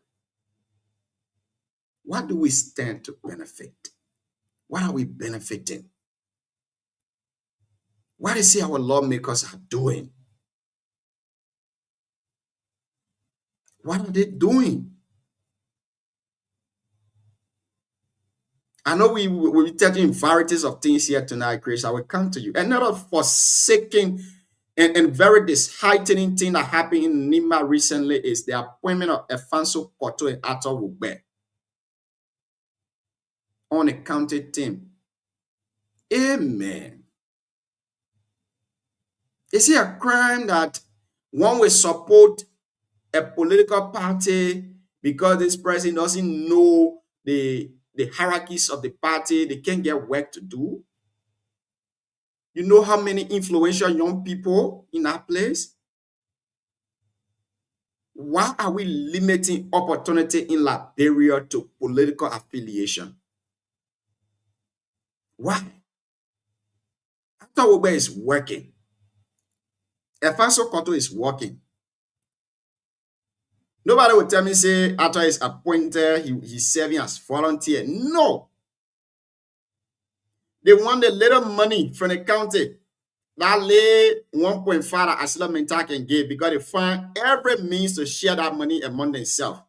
What do we stand to benefit? What are we benefiting? What is it our lawmakers are doing? What are they doing? I know we will be taking varieties of things here tonight, Chris. I will come to you. Another forsaken and very disheartening thing that happened in Nima recently is the appointment of Efanso Koto and Ato Wugbe on a county team. Amen. Is it a crime that one will support a political party because this president doesn't know the hierarchies of the party? They can't get work to do. You know how many influential young people in that place? Why are we limiting opportunity in Liberia to political affiliation? Why? Ato Wugbe is working. Efanso Koto is working. Nobody will tell me, say, Ato is appointed, he's serving as volunteer. No. They want a little money from the county. That lay 1.5 that Asilamenta can give because they find every means to share that money among themselves.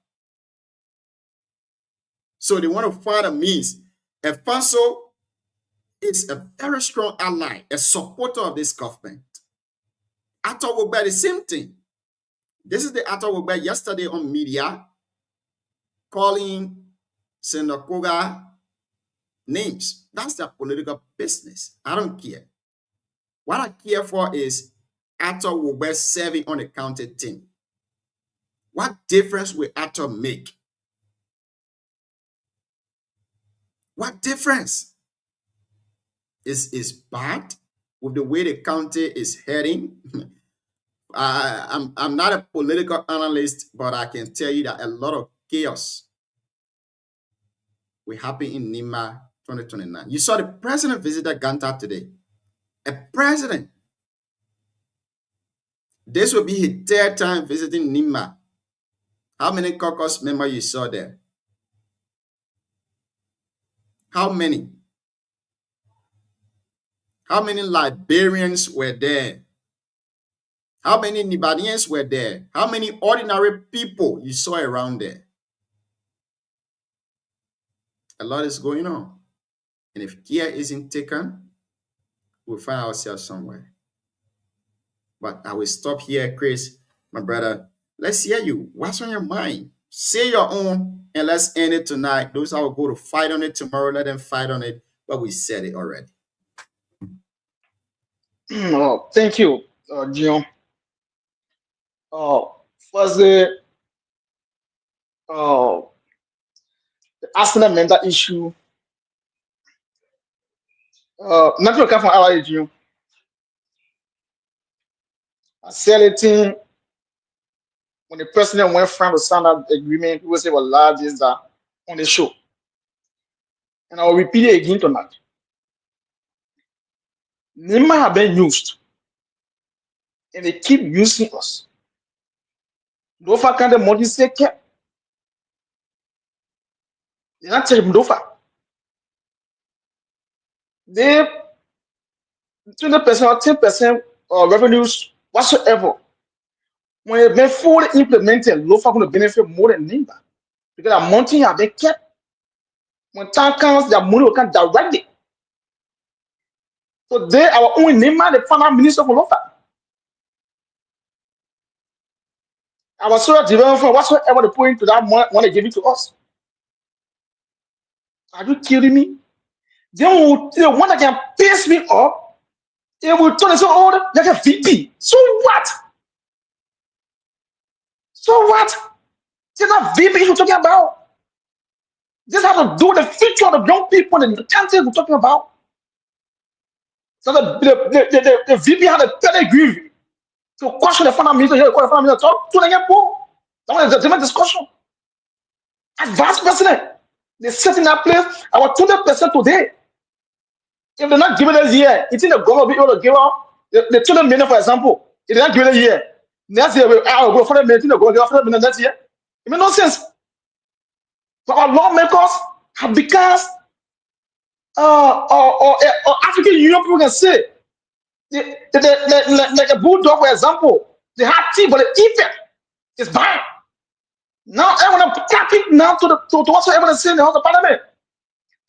So they want to find a means. Efanso is a very strong ally, a supporter of this government. Ato Wugbe, the same thing. This is the Ato Wugbe yesterday on media calling Senator Koga names. That's their political business. I don't care. What I care for is Ato Wugbe serving on the county team. What difference will Ato make? What difference? Is bad with the way the county is heading. I'm not a political analyst, but I can tell you that a lot of chaos will happen in Nima 2029. You saw the president visited Ganta today. A president. This will be his third time visiting Nima. How many caucus members you saw there? How many? How many Liberians were there? How many Nibanians were there? How many ordinary people you saw around there? A lot is going on. And if care isn't taken, we'll find ourselves somewhere. But I will stop here, Chris, my brother. Let's hear you. What's on your mind? Say your own, and let's end it tonight. Those that will go to fight on it tomorrow, let them fight on it. But we said it already. Oh, thank you, Dion. First, the Arsenal mental issue. Not to come from our Dion. I said it when the president went from the standard agreement, people say, well, large is that on the show. And I will repeat it again tonight. Nima have been used, and they keep using us. Dofa can't the money say kept. They're not telling Dofa. They 20% or 10% revenues whatsoever. When they've been fully implemented, Lofa going to benefit more than Nimba. Because the money have been kept. When time comes, the money will come directly. So they our own Nimba, the former minister for Lofa. Our social development, whatsoever they put into that money, they give it to us. Are you kidding me? Then the one that can piss me up, it will turn so old like a VP. So what? So what? This is not VP you're talking about. This has to do with the future of the young people in the country we're talking about. So the VP had a pedigree to question the final minister here, the final minister talk to the young people. That was a different discussion. Advanced president, they sit in that place. Our 20% today. If they're not giving us here, it's in the government will be able to give out the 200 million, for example. If they're not giving us here, next year we'll go for the million, go for the million next year. It makes no sense. But our lawmakers have become or African Union people can say, like a bulldog, for example, they have teeth, but the effect is bad. Now everyone tap it now to whatsoever they say in the House of Parliament.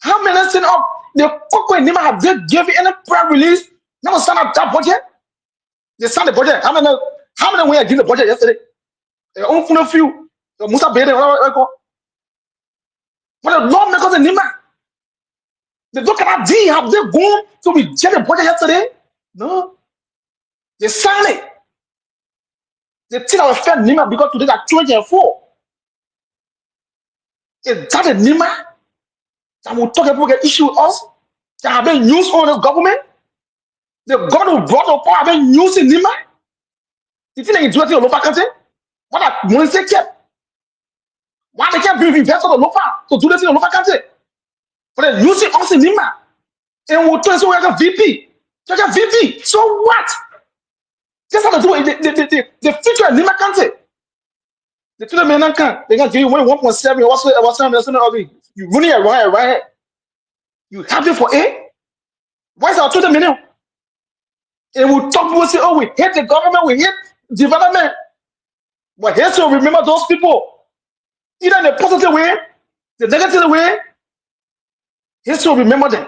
How many say up the Cocoa Nima have they given any press release? Now sign up that budget. They signed the budget. How many way I give the budget yesterday? Their own full of few. The Musa Bede, but the lawmakers in Nima, they look at that D. Have they gone to reject the budget yesterday? No. They signed it. They think I will fair Nima because today are 24. Is that a Nima that will talk about the issue with us? That have been used on the government? The government who brought up power have been used in Nima? You think they can do it in the local country? What are money they kept? Why they can't bring investors to the local to do this in the local country? But they're using us in Nima. And we'll tell you like a VP. Like a VP. So what? That's how they do it. The future in Nima country. The 2 million can they can give you 1.7 what's you running around right here. You happy for A? Why is our 2 million? And we'll talk people say, oh, we hate the government, we hate development. But here's to remember those people. Either in the positive way, the negative way, here's to remember them.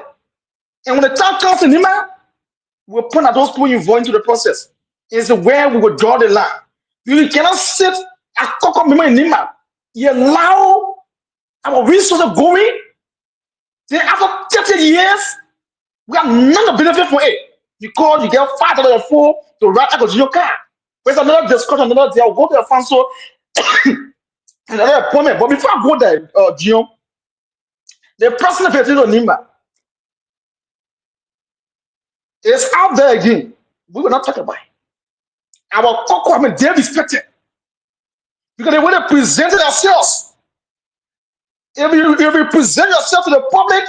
And when the time comes in Nima, we'll point at those people involved into the process. It's where we will draw the line. You cannot sit at Cocoa Memo in Nima. You allow our resources going. Then after 30 years, we have none of the benefit for it. Because you get $5 to ride out of your car. There's another discussion, another day. I'll go to the council. Another appointment. But before I go there, Gio, the president of Nima is out there again. We will not talk about it. Our Cocoa, I mean, they're respected. Because the way they presented themselves, if you present yourself to the public,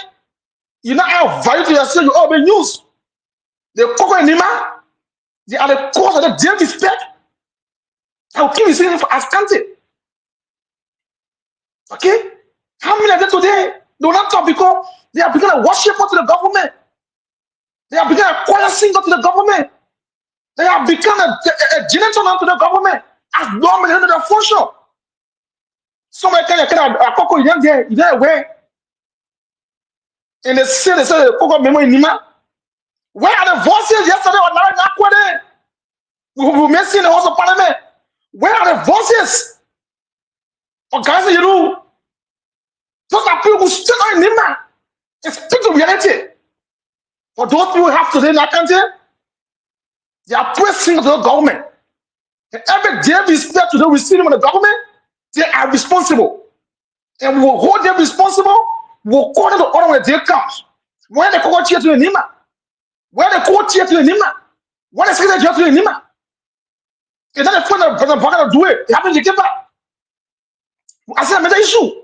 you not have value to yourself, you all be used. The Cocoa and Nima, they are the cause of the dear respect. I will keep receiving for as country. Okay? How many of them today? They will not talk because they are becoming a worshiper to the government. They are becoming a choir singer to the government. They have become a janitor to the government. As long as they know their function. Somebody can a Cocoa young there, you know where? And they say the Cocoa Memo in Nima. Where are the voices yesterday or now in Aquade? We may see in the House of Parliament. Where are the voices? Or guys, you know, those are people who still are in Nima. It's speak the reality. For those people who have today in that country, they are pressing to the government. And every day we step to them, we see them in the government, they are responsible. And we will hold them responsible, we will call them to order when the day comes. When they call here to the Nima, when they call here to the Nima, when they say that here to the Nima, and then they find the President Baka to do it, they happen to give back. I said, another issue.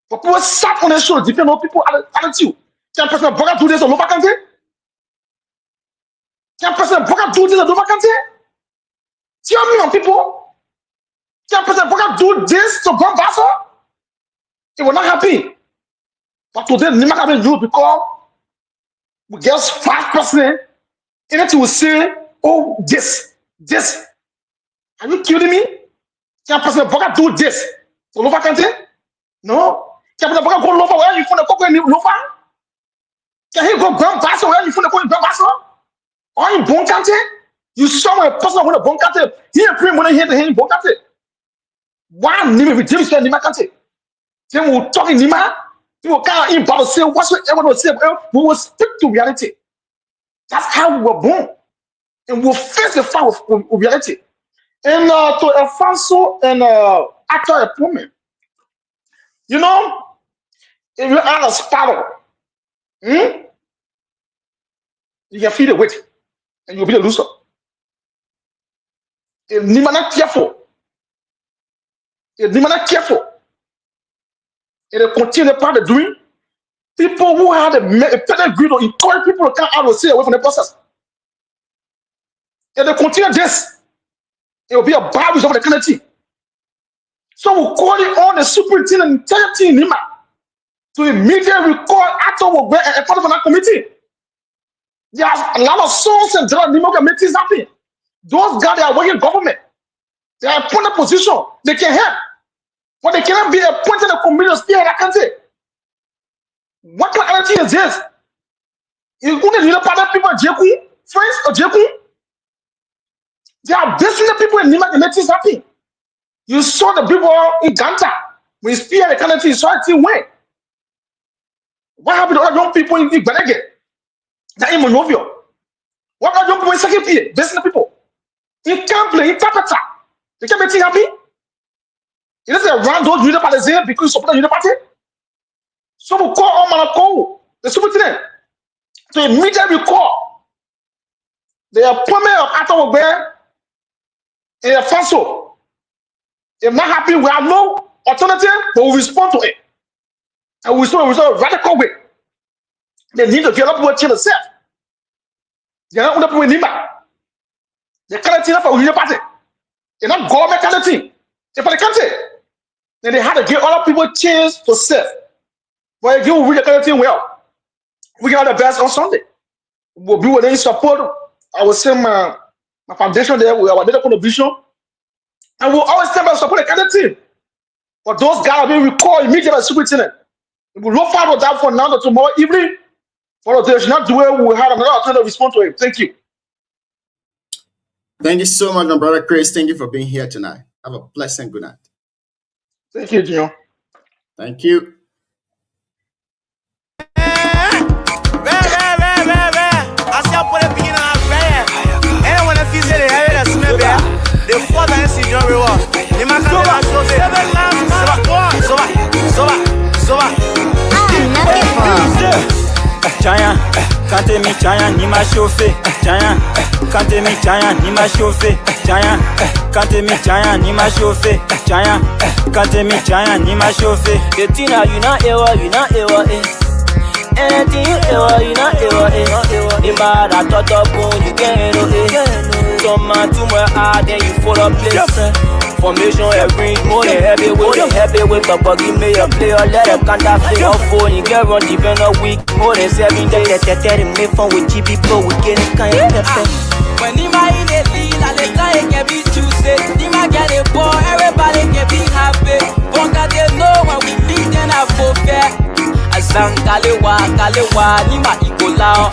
For people sat on the show, depending on people attitude. Can President Baka do this in local country? Can President Baka do this in local country? Tell me on people. Can President Baka do this to Grand Bassa? It will not happen. But today, Nima can be used because we get 5%. Anything will say, oh, this. Are you kidding me? Can President Baka do this to local country? No. Can President Baka go local where you find the Cocoa in local? Can he go Grand Bassa where you find the Cocoa in Grand Bassa? Or in Bon country? You saw a person with a Bon country. He ain't pretty money here to in Bon country. Why Nima with James in Nima country? Then we'll talk in Nima. People can't even bother say whatsoever they say. We will stick to reality. That's how we were born. And we'll face the fact of reality. And to Alfonso and actor appointment, you know, if you are a sparrow, you can feed it with, and you'll be a loser. If you're not careful, if you're not careful, and they continue the part of doing, people who had a pedigree to encourage people to come out and stay away from the process. If they continue this, it will be a bad result of the country. So we're calling on the superintendent and entire team Nima to immediately recall after we're a part of that committee. There's a lot of songs and general Nima committees happening. Those guys that are working government, they are appointed position, they can help. But they cannot be appointed a committee to stay in that country. What kind of energy is this? You couldn't hear about people in Jeku, friends or Jeku? They are basically the people in Nima committees happening. You saw the people in Ganta. When you speak the country, you saw it in way. What happened to other young people in Gbenege? They're in Monrovia. What about young people in second year? Basically people. You can't play interpreter. You can't be happy. It doesn't around those unit parties because you support the unit party. So we call on Manako, the superintendent, to immediately call the appointment of Ato Ogbe and Alfonso. If not happy, we have no alternative, but we respond to it. And we respond in a radical way. They need to get up with themselves. They are not with Nima. They can't team up for the party. They're not government kind of team. They're for the country. Then they had to give other people a chance to serve. But again, we the kind of team well. We got the best on Sunday. We'll be with any support. I will send my foundation there with our data contribution. And we'll always stand by support the kind of team. But those guys are being recalled immediately by the superintendent. We'll look forward to that for now to tomorrow evening. For they should not do it, we'll have another alternative to respond to it. Thank you. Thank you so much, my brother Chris. Thank you for being here tonight. Have a pleasant good night. Thank you, Gio. Thank you. Giant, can't me giant, ni ma chauffer. Giant, can't me giant, ni ma chauffer. Giant, can't me giant, ni ma chauffer. Giant, can't me giant, ni ma chauffer. The thing you not ever, anything you not ever. The bad I thought up, you can't know. Some man too much hard, then you fall up place. Formation every more than happy with the buggy may a player let a counterfeit off phone you get run even a week more than 7 days that me fun with GB Pro we get it kind of when you might in a lead I let it can be Tuesday you might get it boy everybody can be happy but they know when we meet then I forfeit Azan Kalewa Nima Ikola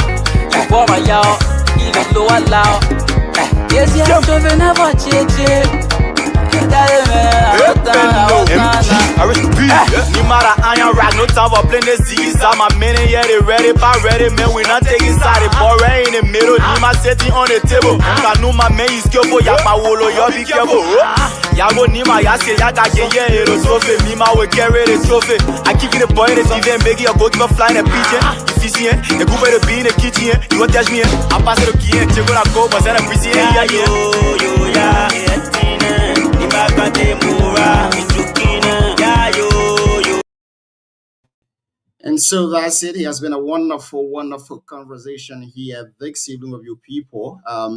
for my y'all even low allow yes yeah so never change Nimara iron rock, no time for playing the Z's. I'm a minute, yeah, they ready, man. We not taking side, boy, right in the middle. Nima sitting on the table. I know my man is skillful, Yapa Wolo, y'all be careful. Yago Nima, Yasi, Yaka, yeah, it was trophy. Nima will carry the trophy. I kick in the boy, the TV, and Biggie, a goalkeeper flying a pigeon. If you see it, the goober to be in the kitchen, you won't touch me. I pass it to key and check what I go, but then I'm busy. Yeah. And so that's it. It has been a wonderful, wonderful conversation here this evening with you people. I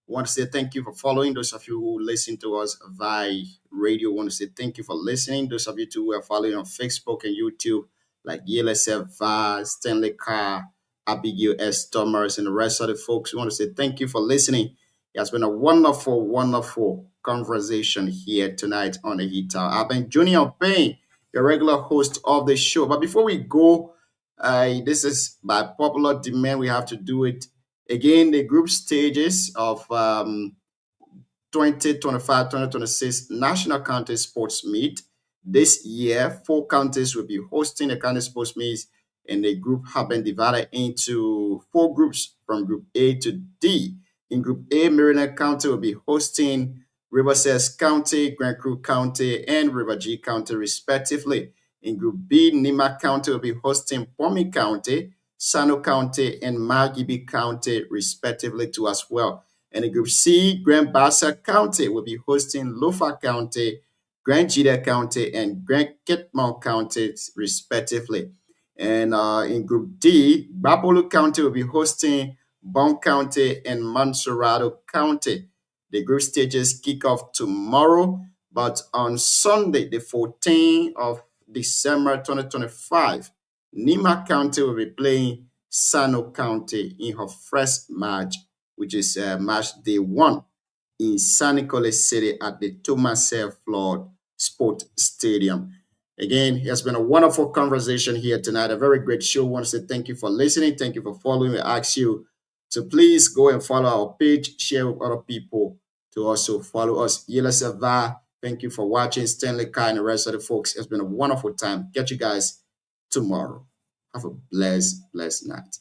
want to say thank you for following. Those of you who listen to us via radio, I want to say thank you for listening. Those of you too who are following on Facebook and YouTube, like YLSF, Vaz, Stanley Carr, Abigail S. Thomas, and the rest of the folks, we want to say thank you for listening. It has been a wonderful, wonderful conversation here tonight on the Heat Tower. I've been Junior Payne, your regular host of the show. But before we go, this is by popular demand. We have to do it again. The group stages of 2025-2026 National County Sports Meet. This year, 4 counties will be hosting the county sports meets, and the group have been divided into 4 groups from Group A to D. In Group A, Maryland County will be hosting Riverside County, Grand Crew County, and River G County, respectively. In Group B, Nima County will be hosting Pommy County, Sano County, and Margibi County, respectively, too, as well. And in Group C, Grand Bassa County will be hosting Lofa County, Grand Jida County, and Grand Kitmont County, respectively. And in Group D, Bapolu County will be hosting Bon County and Mansurado County. The group stages kick off tomorrow, but on Sunday, the 14th of December 2025, Nima County will be playing Sano County in her first match, which is match day 1 in San Nicolas City at the Thomas F. Floyd Sport Stadium. Again, it has been a wonderful conversation here tonight, a very great show. I want to say thank you for listening. Thank you for following. We ask you to please go and follow our page, share with other people to also follow us. Yela Seva, thank you for watching. Stanley Kai and the rest of the folks. It's been a wonderful time. Catch you guys tomorrow. Have a blessed night.